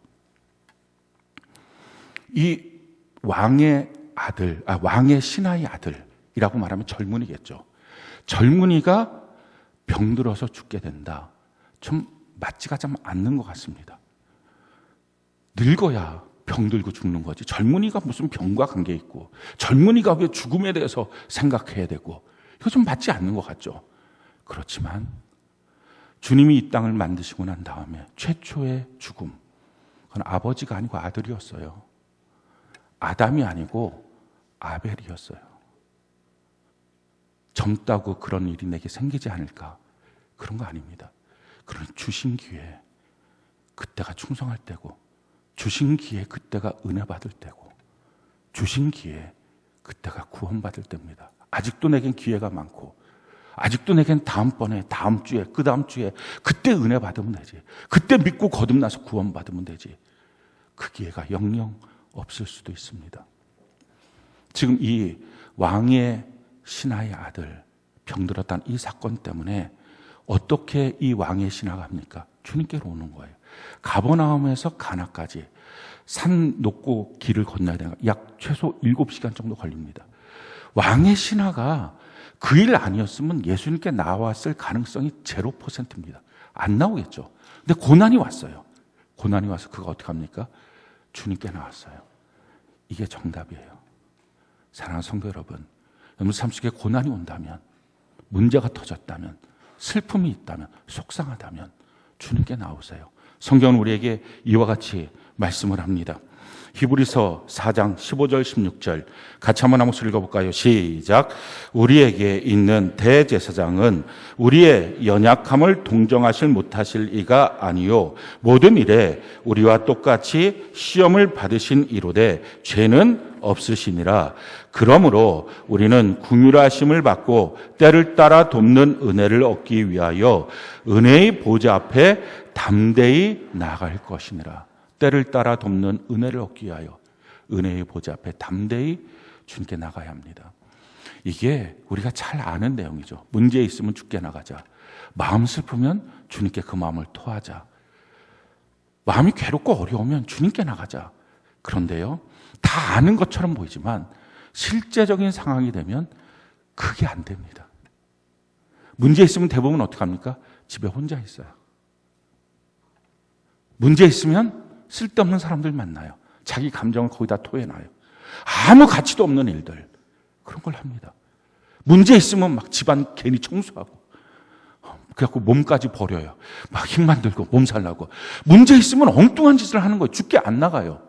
이 왕의 아들, 왕의 신하의 아들이라고 말하면 젊은이겠죠. 젊은이가 병들어서 죽게 된다. 좀 맞지가 좀 않는 것 같습니다. 늙어야 병들고 죽는 거지. 젊은이가 무슨 병과 관계 있고, 젊은이가 왜 죽음에 대해서 생각해야 되고, 이거 좀 맞지 않는 것 같죠. 그렇지만 주님이 이 땅을 만드시고 난 다음에 최초의 죽음, 그건 아버지가 아니고 아들이었어요. 아담이 아니고 아벨이었어요. 젊다고 그런 일이 내게 생기지 않을까? 그런 거 아닙니다. 그런 주신 기회에 그때가 충성할 때고, 주신 기회에 그때가 은혜 받을 때고, 주신 기회에 그때가 구원받을 때입니다. 아직도 내겐 기회가 많고, 아직도 내겐 다음번에, 다음 주에, 그 다음 주에 그때 은혜 받으면 되지. 그때 믿고 거듭나서 구원받으면 되지. 그 기회가 영영 없을 수도 있습니다. 지금 이 왕의 신하의 아들 병들었다는 이 사건 때문에 어떻게 이 왕의 신하가 합니까? 주님께로 오는 거예요. 가버나움에서 가나까지 산 높고 길을 건너야 되는 약 최소 7시간 정도 걸립니다. 왕의 신하가 그 일 아니었으면 예수님께 나왔을 가능성이 0%입니다. 안 나오겠죠. 근데 고난이 왔어요. 고난이 와서 그가 어떻게 합니까? 주님께 나왔어요. 이게 정답이에요. 사랑하는 성도 여러분, 여러분 삶 속에 고난이 온다면, 문제가 터졌다면, 슬픔이 있다면, 속상하다면 주님께 나오세요. 성경은 우리에게 이와 같이 말씀을 합니다. 히브리서 4장 15절 16절 같이 한번 한번 읽어볼까요? 시작. 우리에게 있는 대제사장은 우리의 연약함을 동정하실 못하실 이가 아니요 모든 일에 우리와 똑같이 시험을 받으신 이로되 죄는 없으시니라. 그러므로 우리는 긍휼하심을 받고 때를 따라 돕는 은혜를 얻기 위하여 은혜의 보좌 앞에 담대히 나아갈 것이니라. 때를 따라 돕는 은혜를 얻기 위하여 은혜의 보좌 앞에 담대히 주님께 나가야 합니다. 이게 우리가 잘 아는 내용이죠. 문제 있으면 주께 나가자. 마음 슬프면 주님께 그 마음을 토하자. 마음이 괴롭고 어려우면 주님께 나가자. 그런데요, 다 아는 것처럼 보이지만 실제적인 상황이 되면 그게 안 됩니다. 문제 있으면 대부분 어떻게 합니까? 집에 혼자 있어요. 문제 있으면 쓸데없는 사람들 만나요. 자기 감정을 거기다 토해놔요. 아무 가치도 없는 일들, 그런 걸 합니다. 문제 있으면 막 집안 괜히 청소하고, 그래갖고 몸까지 버려요. 막 힘만 들고 몸살 나고. 문제 있으면 엉뚱한 짓을 하는 거예요. 죽게 안 나가요.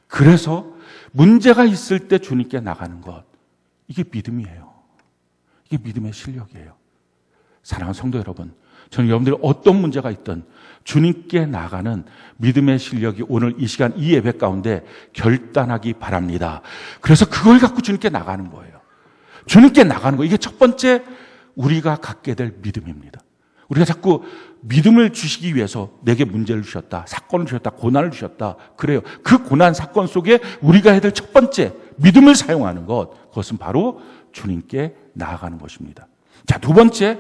그래서 문제가 있을 때 주님께 나가는 것, 이게 믿음이에요. 이게 믿음의 실력이에요. 사랑하는 성도 여러분, 저는 여러분들이 어떤 문제가 있든 주님께 나가는 믿음의 실력이 오늘 이 시간 이 예배 가운데 결단하기 바랍니다. 그래서 그걸 갖고 주님께 나가는 거예요. 주님께 나가는 거, 이게 첫 번째 우리가 갖게 될 믿음입니다. 우리가 자꾸 믿음을 주시기 위해서 내게 문제를 주셨다, 사건을 주셨다, 고난을 주셨다. 그래요. 그 고난 사건 속에 우리가 해야 될 첫 번째 믿음을 사용하는 것, 그것은 바로 주님께 나아가는 것입니다. 자, 두 번째,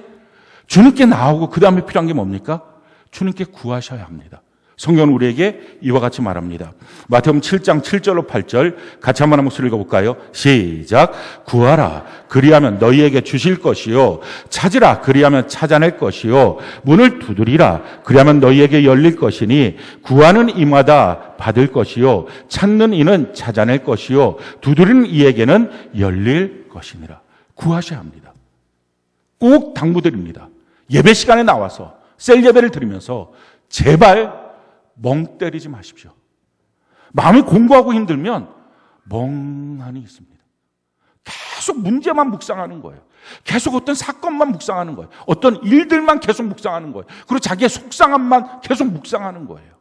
주님께 나오고 그 다음에 필요한 게 뭡니까? 주님께 구하셔야 합니다. 성경은 우리에게 이와 같이 말합니다. 마태복음 7장 7절로 8절 같이 한번 목소리 읽어볼까요? 시작. 구하라 그리하면 너희에게 주실 것이요, 찾으라 그리하면 찾아낼 것이요, 문을 두드리라 그리하면 너희에게 열릴 것이니 구하는 이마다 받을 것이요, 찾는 이는 찾아낼 것이요, 두드리는 이에게는 열릴 것이니라. 구하셔야 합니다. 꼭 당부드립니다. 예배 시간에 나와서 셀 예배를 드리면서 제발 멍 때리지 마십시오. 마음이 공부하고 힘들면 멍하니 있습니다. 계속 문제만 묵상하는 거예요. 계속 어떤 사건만 묵상하는 거예요. 어떤 일들만 계속 묵상하는 거예요. 그리고 자기의 속상함만 계속 묵상하는 거예요.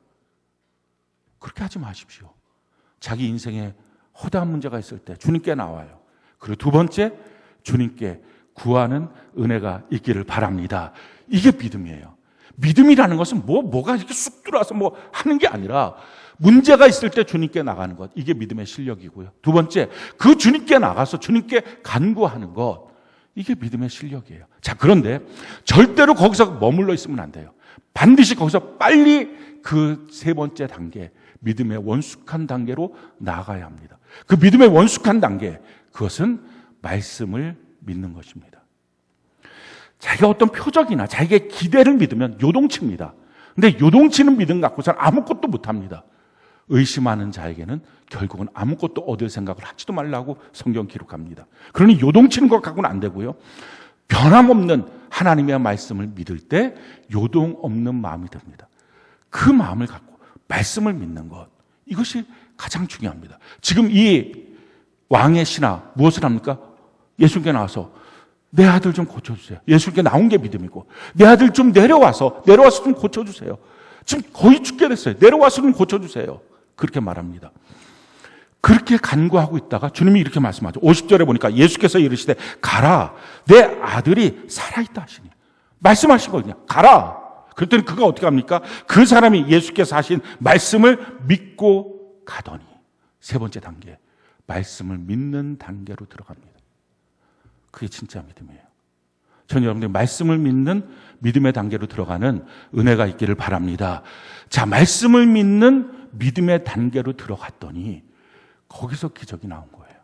그렇게 하지 마십시오. 자기 인생에 허다한 문제가 있을 때 주님께 나와요. 그리고 두 번째, 주님께 구하는 은혜가 있기를 바랍니다. 이게 믿음이에요. 믿음이라는 것은 뭐가 이렇게 쑥 들어와서 뭐 하는 게 아니라 문제가 있을 때 주님께 나가는 것, 이게 믿음의 실력이고요. 두 번째, 그 주님께 나가서 주님께 간구하는 것, 이게 믿음의 실력이에요. 자, 그런데 절대로 거기서 머물러 있으면 안 돼요. 반드시 거기서 빨리 그 세 번째 단계, 믿음의 원숙한 단계로 나아가야 합니다. 그 믿음의 원숙한 단계, 그것은 말씀을 믿는 것입니다. 자기가 어떤 표적이나 자기의 기대를 믿으면 요동칩니다. 근데 요동치는 믿음 갖고서는 아무것도 못합니다. 의심하는 자에게는 결국은 아무것도 얻을 생각을 하지도 말라고 성경 기록합니다. 그러니 요동치는 것 갖고는 안 되고요. 변함없는 하나님의 말씀을 믿을 때 요동 없는 마음이 됩니다. 그 마음을 갖고 말씀을 믿는 것, 이것이 가장 중요합니다. 지금 이 왕의 신하 무엇을 합니까? 예수님께 나와서 내 아들 좀 고쳐주세요. 예수님께 나온 게 믿음이고, 내 아들 좀 내려와서 좀 고쳐주세요. 지금 거의 죽게 됐어요. 내려와서 좀 고쳐주세요. 그렇게 말합니다. 그렇게 간구하고 있다가 주님이 이렇게 말씀하죠. 50절에 보니까 예수께서 이르시되 가라, 내 아들이 살아있다 하시니. 말씀하신 거거든요. 가라. 그랬더니 그가 어떻게 합니까? 그 사람이 예수께서 하신 말씀을 믿고 가더니, 세 번째 단계, 말씀을 믿는 단계로 들어갑니다. 그게 진짜 믿음이에요. 저는 여러분들이 말씀을 믿는 믿음의 단계로 들어가는 은혜가 있기를 바랍니다. 자, 말씀을 믿는 믿음의 단계로 들어갔더니 거기서 기적이 나온 거예요.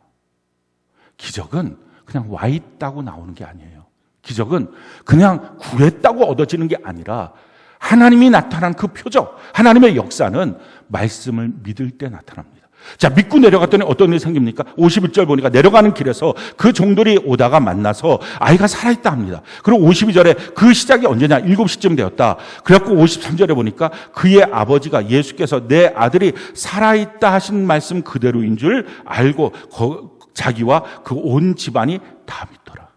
기적은 그냥 와 있다고 나오는 게 아니에요. 기적은 그냥 구했다고 얻어지는 게 아니라 하나님이 나타난 그 표적, 하나님의 역사는 말씀을 믿을 때 나타납니다. 자, 믿고 내려갔더니 어떤 일이 생깁니까? 51절 보니까 내려가는 길에서 그 종들이 오다가 만나서 아이가 살아있다 합니다. 그리고 52절에 그 시작이 언제냐? 7시쯤 되었다. 그래갖고 53절에 보니까 그의 아버지가 예수께서 내 아들이 살아있다 하신 말씀 그대로인 줄 알고 자기와 그 온 집안이 다 믿더라.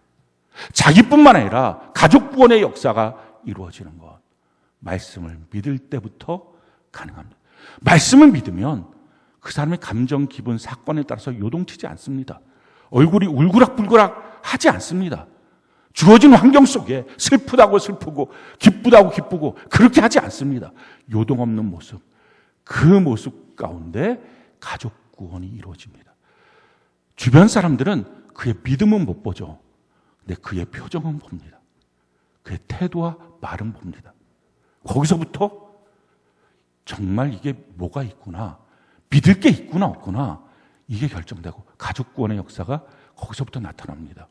자기뿐만 아니라 가족 구원의 역사가 이루어지는 것. 말씀을 믿을 때부터 가능합니다. 말씀을 믿으면 그 사람의 감정, 기분, 사건에 따라서 요동치지 않습니다. 얼굴이 울그락불그락 하지 않습니다. 주어진 환경 속에 슬프다고 슬프고 기쁘다고 기쁘고 그렇게 하지 않습니다. 요동 없는 모습, 그 모습 가운데 가족 구원이 이루어집니다. 주변 사람들은 그의 믿음은 못 보죠. 근데 그의 표정은 봅니다. 그의 태도와 말은 봅니다. 거기서부터 정말 이게 뭐가 있구나, 믿을 게 있구나 없구나, 이게 결정되고 가족 구원의 역사가 거기서부터 나타납니다.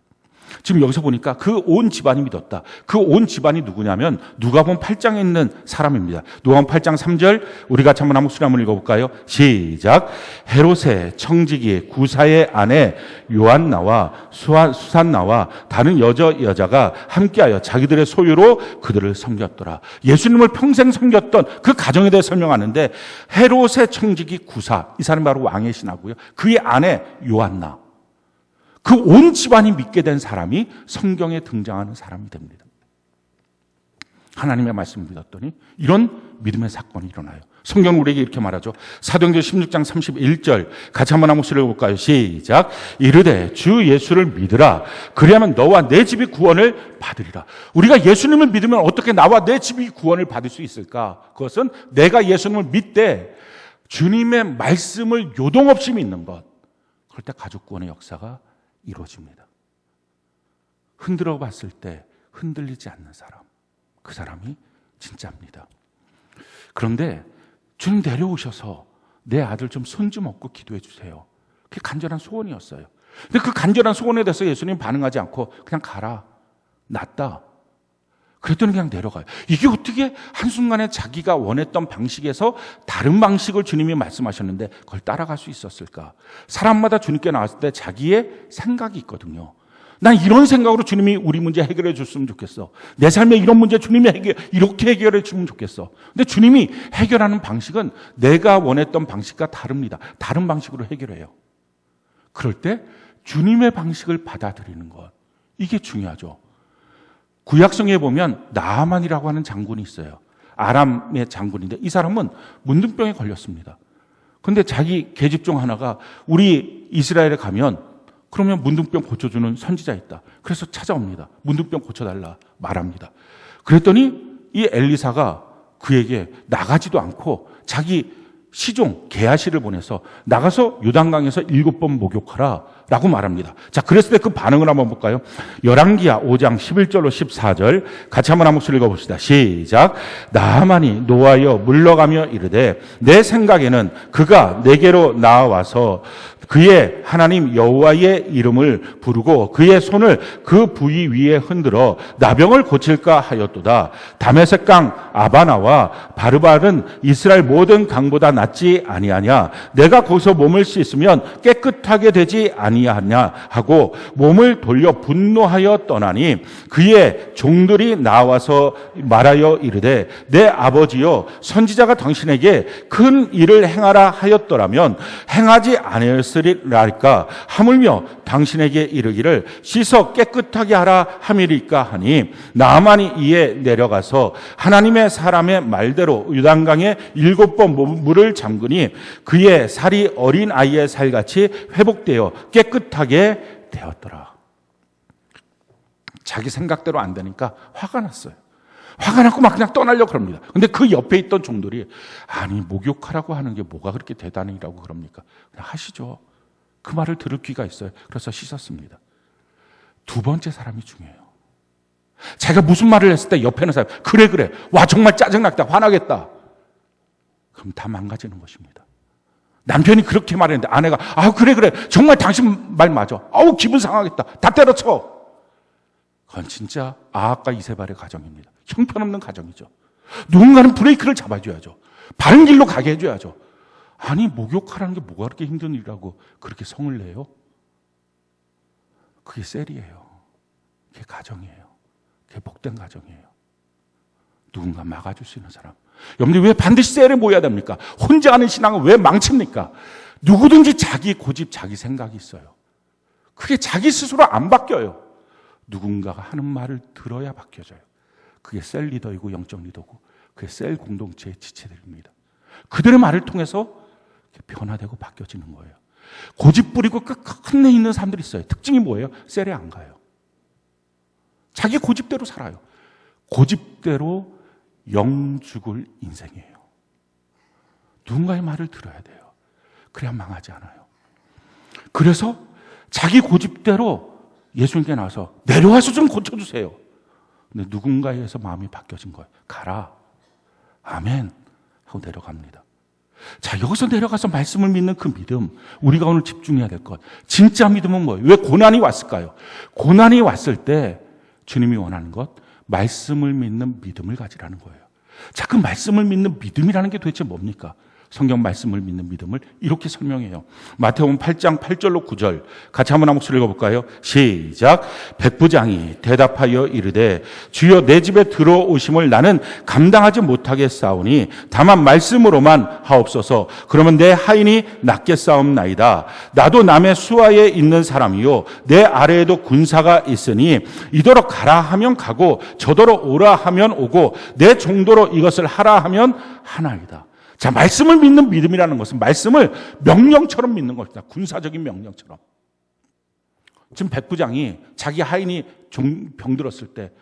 지금 여기서 보니까 그 온 집안이 믿었다. 그 온 집안이 누구냐면 누가복음 8장에 있는 사람입니다. 누가복음 8장 3절 우리 같이 한번 목소리 한번 읽어볼까요? 시작. 헤롯의 청지기 구사의 아내 요한나와 수산나와 다른 여자가 함께하여 자기들의 소유로 그들을 섬겼더라. 예수님을 평생 섬겼던 그 가정에 대해 설명하는데 헤롯의 청지기 구사, 이 사람이 바로 왕의 신하고요. 그의 아내 요한나, 그 온 집안이 믿게 된 사람이 성경에 등장하는 사람이 됩니다. 하나님의 말씀을 믿었더니 이런 믿음의 사건이 일어나요. 성경은 우리에게 이렇게 말하죠. 사도행전 16장 31절 같이 한번 한 목소리를 볼까요? 시작. 이르되 주 예수를 믿으라. 그리하면 너와 내 집이 구원을 받으리라. 우리가 예수님을 믿으면 어떻게 나와 내 집이 구원을 받을 수 있을까? 그것은 내가 예수님을 믿되 주님의 말씀을 요동없이 믿는 것. 그럴 때 가족 구원의 역사가 이루어집니다. 흔들어 봤을 때 흔들리지 않는 사람, 그 사람이 진짜입니다. 그런데 주님 내려오셔서 내 아들 좀 손 좀 얻고 기도해 주세요. 그게 간절한 소원이었어요. 근데 그 간절한 소원에 대해서 예수님 반응하지 않고 그냥 가라, 낫다. 그랬더니 그냥 내려가요. 이게 어떻게 한순간에 자기가 원했던 방식에서 다른 방식을 주님이 말씀하셨는데 그걸 따라갈 수 있었을까? 사람마다 주님께 나왔을 때 자기의 생각이 있거든요. 난 이런 생각으로 주님이 우리 문제 해결해 줬으면 좋겠어. 내 삶에 이런 문제 주님이 이렇게 해결해 주면 좋겠어. 근데 주님이 해결하는 방식은 내가 원했던 방식과 다릅니다. 다른 방식으로 해결해요. 그럴 때 주님의 방식을 받아들이는 것, 이게 중요하죠. 구약성에 보면 나아만이라고 하는 장군이 있어요. 아람의 장군인데 이 사람은 문둥병에 걸렸습니다. 그런데 자기 계집 중 하나가 우리 이스라엘에 가면 그러면 문둥병 고쳐주는 선지자 있다. 그래서 찾아옵니다. 문둥병 고쳐달라 말합니다. 그랬더니 이 엘리사가 그에게 나가지도 않고 자기 시종 게하시를 보내서 나가서 요단강에서 7번 목욕하라 라고 말합니다. 자, 그랬을 때 그 반응을 한번 볼까요? 열왕기하 5장 11절로 14절 같이 한번 한 목소리 읽어봅시다. 시작. 나아만이 노하여 물러가며 이르되 내 생각에는 그가 내게로 나와서 그의 하나님 여호와의 이름을 부르고 그의 손을 그 부위 위에 흔들어 나병을 고칠까 하였도다. 다메섹 강 아바나와 바르발은 이스라엘 모든 강보다 낫지 아니하냐. 내가 거기서 몸을 씻으면 깨끗하게 되지 아니하냐 하고 몸을 돌려 분노하여 떠나니 그의 종들이 나와서 말하여 이르되 내 아버지여 선지자가 당신에게 큰 일을 행하라 하였더라면 행하지 아니었으리까 하물며 당신에게 이르기를 씻어 깨끗하게 하라 함이리까 하니 나아만이 이에 내려가서 하나님의 사람의 말대로 요단강에 7번 물을 잠그니 그의 살이 어린 아이의 살같이 회복되어 깨끗하게 되었더라. 자기 생각대로 안 되니까 화가 났어요. 화가 나고 막 그냥 떠나려고 그럽니다. 근데 그 옆에 있던 종들이 아니 목욕하라고 하는 게 뭐가 그렇게 대단이라고 그럽니까? 그냥 하시죠. 그 말을 들을 귀가 있어요. 그래서 씻었습니다. 두 번째 사람이 중요해요. 자기가 무슨 말을 했을 때 옆에 있는 사람 그래 와 정말 짜증났다 화나겠다. 그럼 다 망가지는 것입니다. 남편이 그렇게 말했는데 아내가 그래 정말 당신 말 맞아. 기분 상하겠다. 다 때려쳐. 그건 진짜 아합과 이세발의 가정입니다. 형편없는 가정이죠. 누군가는 브레이크를 잡아줘야죠. 바른 길로 가게 해줘야죠. 아니 목욕하라는 게 뭐가 그렇게 힘든 일이라고 그렇게 성을 내요? 그게 셀이에요. 그게 가정이에요. 그게 복된 가정이에요. 누군가 막아줄 수 있는 사람. 여러분들 왜 반드시 셀에 모여야 됩니까? 혼자 하는 신앙은 왜 망칩니까? 누구든지 자기 고집, 자기 생각이 있어요. 그게 자기 스스로 안 바뀌어요. 누군가가 하는 말을 들어야 바뀌어져요. 그게 셀 리더이고 영적 리더고 그게 셀 공동체의 지체들입니다. 그들의 말을 통해서 변화되고 바뀌어지는 거예요. 고집 부리고 끝내 있는 사람들이 있어요. 특징이 뭐예요? 셀에 안 가요. 자기 고집대로 살아요. 고집대로 영 죽을 인생이에요. 누군가의 말을 들어야 돼요. 그래야 망하지 않아요. 그래서 자기 고집대로 예수님께 나와서 내려와서 좀 고쳐주세요. 근데 누군가에 의해서 마음이 바뀌어진 거예요. 가라. 아멘. 하고 내려갑니다. 자, 여기서 내려가서 말씀을 믿는 그 믿음, 우리가 오늘 집중해야 될 것. 진짜 믿음은 뭐예요? 왜 고난이 왔을까요? 고난이 왔을 때 주님이 원하는 것, 말씀을 믿는 믿음을 가지라는 거예요. 자, 그 말씀을 믿는 믿음이라는 게 도대체 뭡니까? 성경 말씀을 믿는 믿음을 이렇게 설명해요. 마태복음 8장 8절로 9절 같이 한번 한 목소리 읽어볼까요? 시작. 백부장이 대답하여 이르되 주여 내 집에 들어오심을 나는 감당하지 못하겠사오니 다만 말씀으로만 하옵소서. 그러면 내 하인이 낫겠사옵나이다. 나도 남의 수하에 있는 사람이요 내 아래에도 군사가 있으니 이더러 가라 하면 가고 저더러 오라 하면 오고 내 종도로 이것을 하라 하면 하나이다. 자, 말씀을 믿는 믿음이라는 것은 말씀을 명령처럼 믿는 것이다. 군사적인 명령처럼. 지금 백부장이 자기 하인이 병들었을 때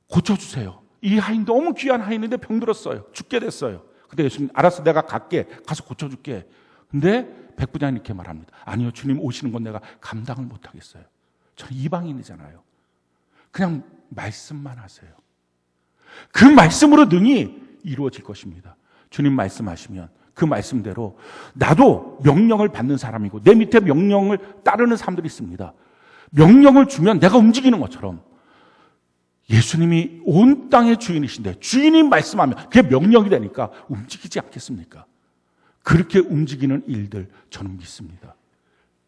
고쳐주세요. 이 하인 너무 귀한 하인인데 병들었어요. 죽게 됐어요. 근데 예수님, 알았어, 내가 갈게. 가서 고쳐줄게. 근데 백부장이 이렇게 말합니다. 아니요, 주님 오시는 건 내가 감당을 못하겠어요. 저는 이방인이잖아요. 그냥 말씀만 하세요. 그 말씀으로 능히 이루어질 것입니다. 주님 말씀하시면 그 말씀대로 나도 명령을 받는 사람이고 내 밑에 명령을 따르는 사람들이 있습니다. 명령을 주면 내가 움직이는 것처럼 예수님이 온 땅의 주인이신데 주인이 말씀하면 그게 명령이 되니까 움직이지 않겠습니까? 그렇게 움직이는 일들 저는 믿습니다.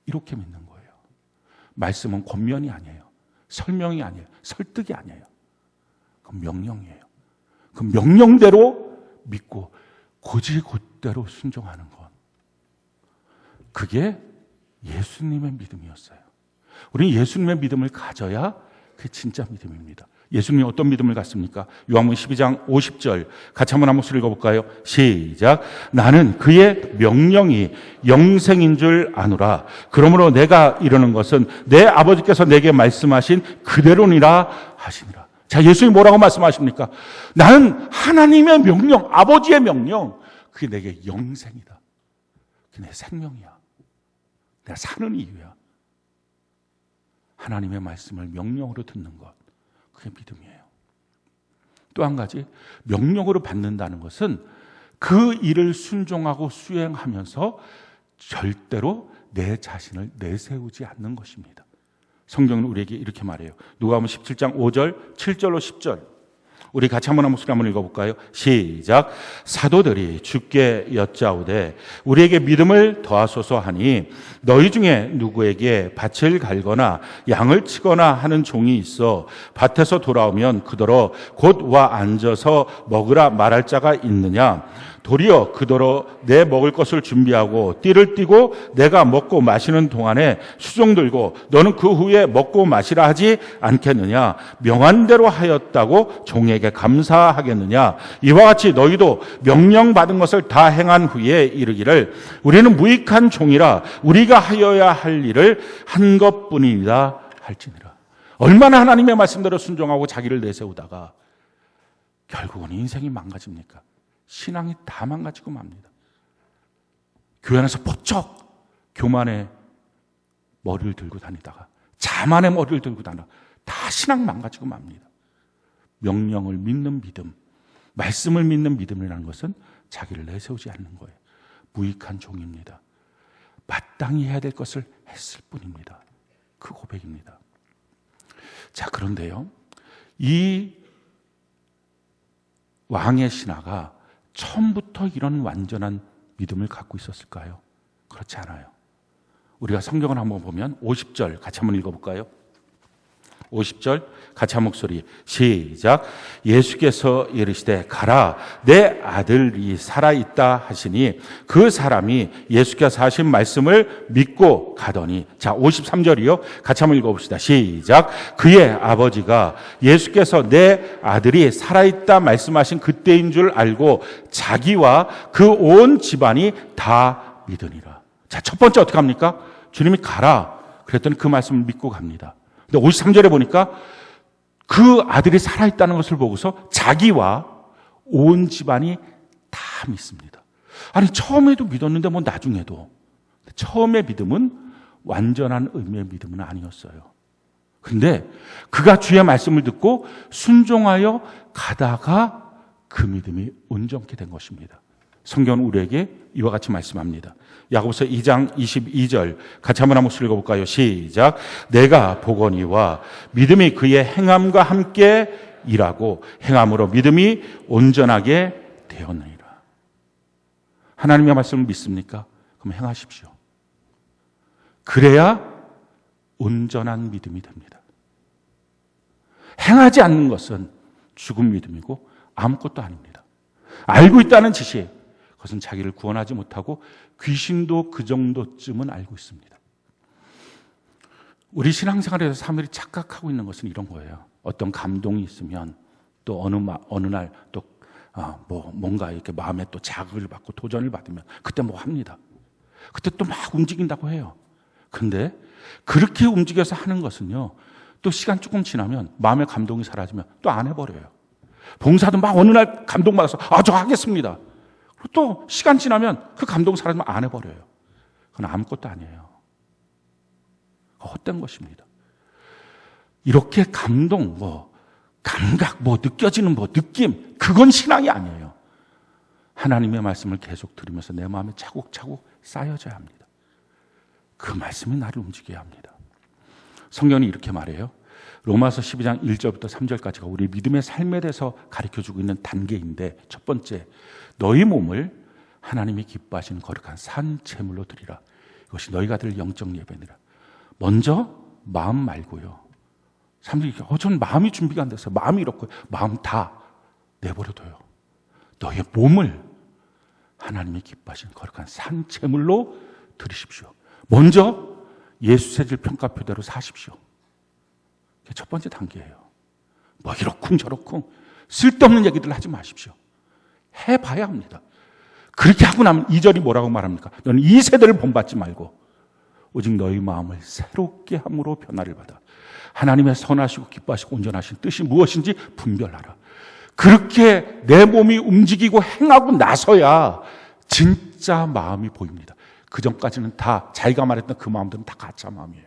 이렇게 믿는 거예요. 말씀은 권면이 아니에요. 설명이 아니에요. 설득이 아니에요. 그건 명령이에요. 그 명령대로 믿고 곧이곧대로 순종하는 것. 그게 예수님의 믿음이었어요. 우리는 예수님의 믿음을 가져야 그게 진짜 믿음입니다. 예수님이 어떤 믿음을 갖습니까? 요한복음 12장 50절 같이 한번 한 목소리 읽어볼까요? 시작. 나는 그의 명령이 영생인 줄 아노라. 그러므로 내가 이르는 것은 내 아버지께서 내게 말씀하신 그대로니라 하시니라. 자, 예수님이 뭐라고 말씀하십니까? 나는 하나님의 명령, 아버지의 명령, 그게 내게 영생이다. 그게 내 생명이야. 내가 사는 이유야. 하나님의 말씀을 명령으로 듣는 것, 그게 믿음이에요. 또 한 가지, 명령으로 받는다는 것은 그 일을 순종하고 수행하면서 절대로 내 자신을 내세우지 않는 것입니다. 성경은 우리에게 이렇게 말해요. 누가복음 17장 5절, 7절로 10절. 우리 같이 한번 목소리 한번 읽어볼까요? 시작. 사도들이 주께 여짜오되 우리에게 믿음을 더하소서 하니 너희 중에 누구에게 밭을 갈거나 양을 치거나 하는 종이 있어 밭에서 돌아오면 그더러 곧 와 앉아서 먹으라 말할 자가 있느냐? 도리어 그더러 내 먹을 것을 준비하고 띠를 띠고 내가 먹고 마시는 동안에 수종 들고 너는 그 후에 먹고 마시라 하지 않겠느냐? 명한 대로 하였다고 종에게 감사하겠느냐? 이와 같이 너희도 명령받은 것을 다 행한 후에 이르기를 우리는 무익한 종이라 우리가 하여야 할 일을 한 것뿐이다 할지니라. 얼마나 하나님의 말씀대로 순종하고 자기를 내세우다가 결국은 인생이 망가집니까? 신앙이 다 망가지고 맙니다. 교회 안에서 포쩍 교만의 머리를 들고 다니다가 자만의 머리를 들고 다니다가 다 신앙 망가지고 맙니다. 명령을 믿는 믿음, 말씀을 믿는 믿음이라는 것은 자기를 내세우지 않는 거예요. 무익한 종입니다. 마땅히 해야 될 것을 했을 뿐입니다. 그 고백입니다. 자, 그런데요, 이 왕의 신하가 처음부터 이런 완전한 믿음을 갖고 있었을까요? 그렇지 않아요. 우리가 성경을 한번 보면 50절 같이 한번 읽어볼까요? 50절 같이 한 목소리 시작. 예수께서 이르시되 가라 내 아들이 살아있다 하시니 그 사람이 예수께서 하신 말씀을 믿고 가더니. 자, 53절이요. 같이 한번 읽어봅시다. 시작. 그의 아버지가 예수께서 내 아들이 살아있다 말씀하신 그때인 줄 알고 자기와 그 온 집안이 다 믿으니라. 자, 첫 번째 어떻게 합니까? 주님이 가라 그랬더니 그 말씀을 믿고 갑니다. 근데 53절에 보니까 그 아들이 살아있다는 것을 보고서 자기와 온 집안이 다 믿습니다. 아니, 처음에도 믿었는데 뭐 나중에도. 처음의 믿음은 완전한 의미의 믿음은 아니었어요. 근데 그가 주의 말씀을 듣고 순종하여 가다가 그 믿음이 온전케 된 것입니다. 성경은 우리에게 이와 같이 말씀합니다. 야고보서 2장 22절 같이 한번 읽어볼까요? 시작. 내가 보거니와 믿음이 그의 행함과 함께 일하고 행함으로 믿음이 온전하게 되었느니라. 하나님의 말씀을 믿습니까? 그럼 행하십시오. 그래야 온전한 믿음이 됩니다. 행하지 않는 것은 죽은 믿음이고 아무것도 아닙니다. 알고 있다는 지식, 그것은 자기를 구원하지 못하고 귀신도 그 정도쯤은 알고 있습니다. 우리 신앙생활에서 사람들이 착각하고 있는 것은 이런 거예요. 어떤 감동이 있으면 또 어느 날 또 뭔가 이렇게 마음에 또 자극을 받고 도전을 받으면 그때 뭐 합니다. 그때 또 막 움직인다고 해요. 그런데 그렇게 움직여서 하는 것은요, 또 시간 조금 지나면 마음의 감동이 사라지면 또 안 해버려요. 봉사도 막 어느 날 감동받아서 저 하겠습니다. 또 시간 지나면 그 감동 사라지면 안 해버려요. 그건 아무것도 아니에요. 헛된 것입니다. 이렇게 감동, 감각, 느껴지는 느낌, 그건 신앙이 아니에요. 하나님의 말씀을 계속 들으면서 내 마음에 차곡차곡 쌓여져야 합니다. 그 말씀이 나를 움직여야 합니다. 성경이 이렇게 말해요. 로마서 12장 1절부터 3절까지가 우리 믿음의 삶에 대해서 가르쳐주고 있는 단계인데, 첫 번째, 너희 몸을 하나님이 기뻐하시는 거룩한 산 제물로 드리라. 이것이 너희가 드릴 영적 예배니라. 먼저 마음 말고요. 사람들이 전 마음이 준비가 안 돼서 마음이 이렇고 마음 다 내버려둬요. 너희의 몸을 하나님이 기뻐하시는 거룩한 산 제물로 드리십시오. 먼저 예수 세질 평가표대로 사십시오. 그게 첫 번째 단계예요. 이렇쿵 저렇쿵 쓸데없는 얘기들 하지 마십시오. 해봐야 합니다. 그렇게 하고 나면 2절이 뭐라고 말합니까? 너는 이 세대를 본받지 말고 오직 너희 마음을 새롭게 함으로 변화를 받아 하나님의 선하시고 기뻐하시고 온전하신 뜻이 무엇인지 분별하라. 그렇게 내 몸이 움직이고 행하고 나서야 진짜 마음이 보입니다. 그 전까지는 다 자기가 말했던 그 마음들은 다 가짜 마음이에요.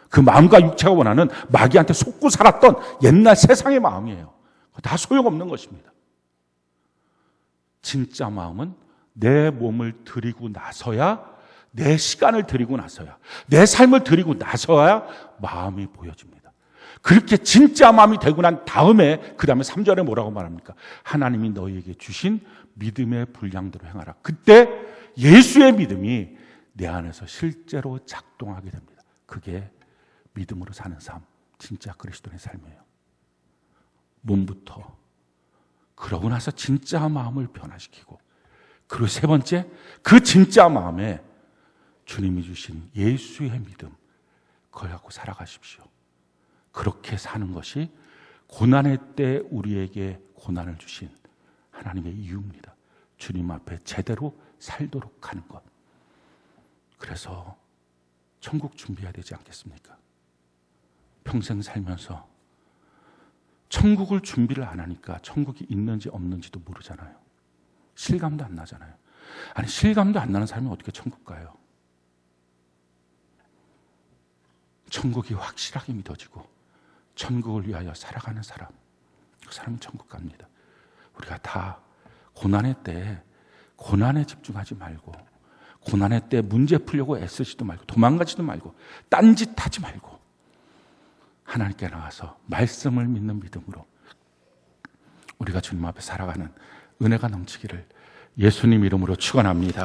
그 마음과 육체가 원하는 마귀한테 속고 살았던 옛날 세상의 마음이에요. 다 소용없는 것입니다. 진짜 마음은 내 몸을 드리고 나서야, 내 시간을 드리고 나서야, 내 삶을 드리고 나서야 마음이 보여집니다. 그렇게 진짜 마음이 되고 난 다음에 그 다음에 3절에 뭐라고 말합니까? 하나님이 너희에게 주신 믿음의 분량대로 행하라. 그때 예수의 믿음이 내 안에서 실제로 작동하게 됩니다. 그게 믿음으로 사는 삶, 진짜 그리스도의 삶이에요. 몸부터, 그러고 나서 진짜 마음을 변화시키고, 그리고 세 번째, 그 진짜 마음에 주님이 주신 예수의 믿음, 그걸 갖고 살아가십시오. 그렇게 사는 것이 고난의 때 우리에게 고난을 주신 하나님의 이유입니다. 주님 앞에 제대로 살도록 하는 것. 그래서 천국 준비해야 되지 않겠습니까? 평생 살면서 천국을 준비를 안 하니까 천국이 있는지 없는지도 모르잖아요. 실감도 안 나잖아요. 아니, 실감도 안 나는 사람이 어떻게 천국 가요? 천국이 확실하게 믿어지고 천국을 위하여 살아가는 사람, 그 사람은 천국 갑니다. 우리가 다 고난의 때 고난에 집중하지 말고, 고난의 때 문제 풀려고 애쓰지도 말고, 도망가지도 말고, 딴짓하지 말고 하나님께 나가서 말씀을 믿는 믿음으로 우리가 주님 앞에 살아가는 은혜가 넘치기를 예수님 이름으로 축원합니다.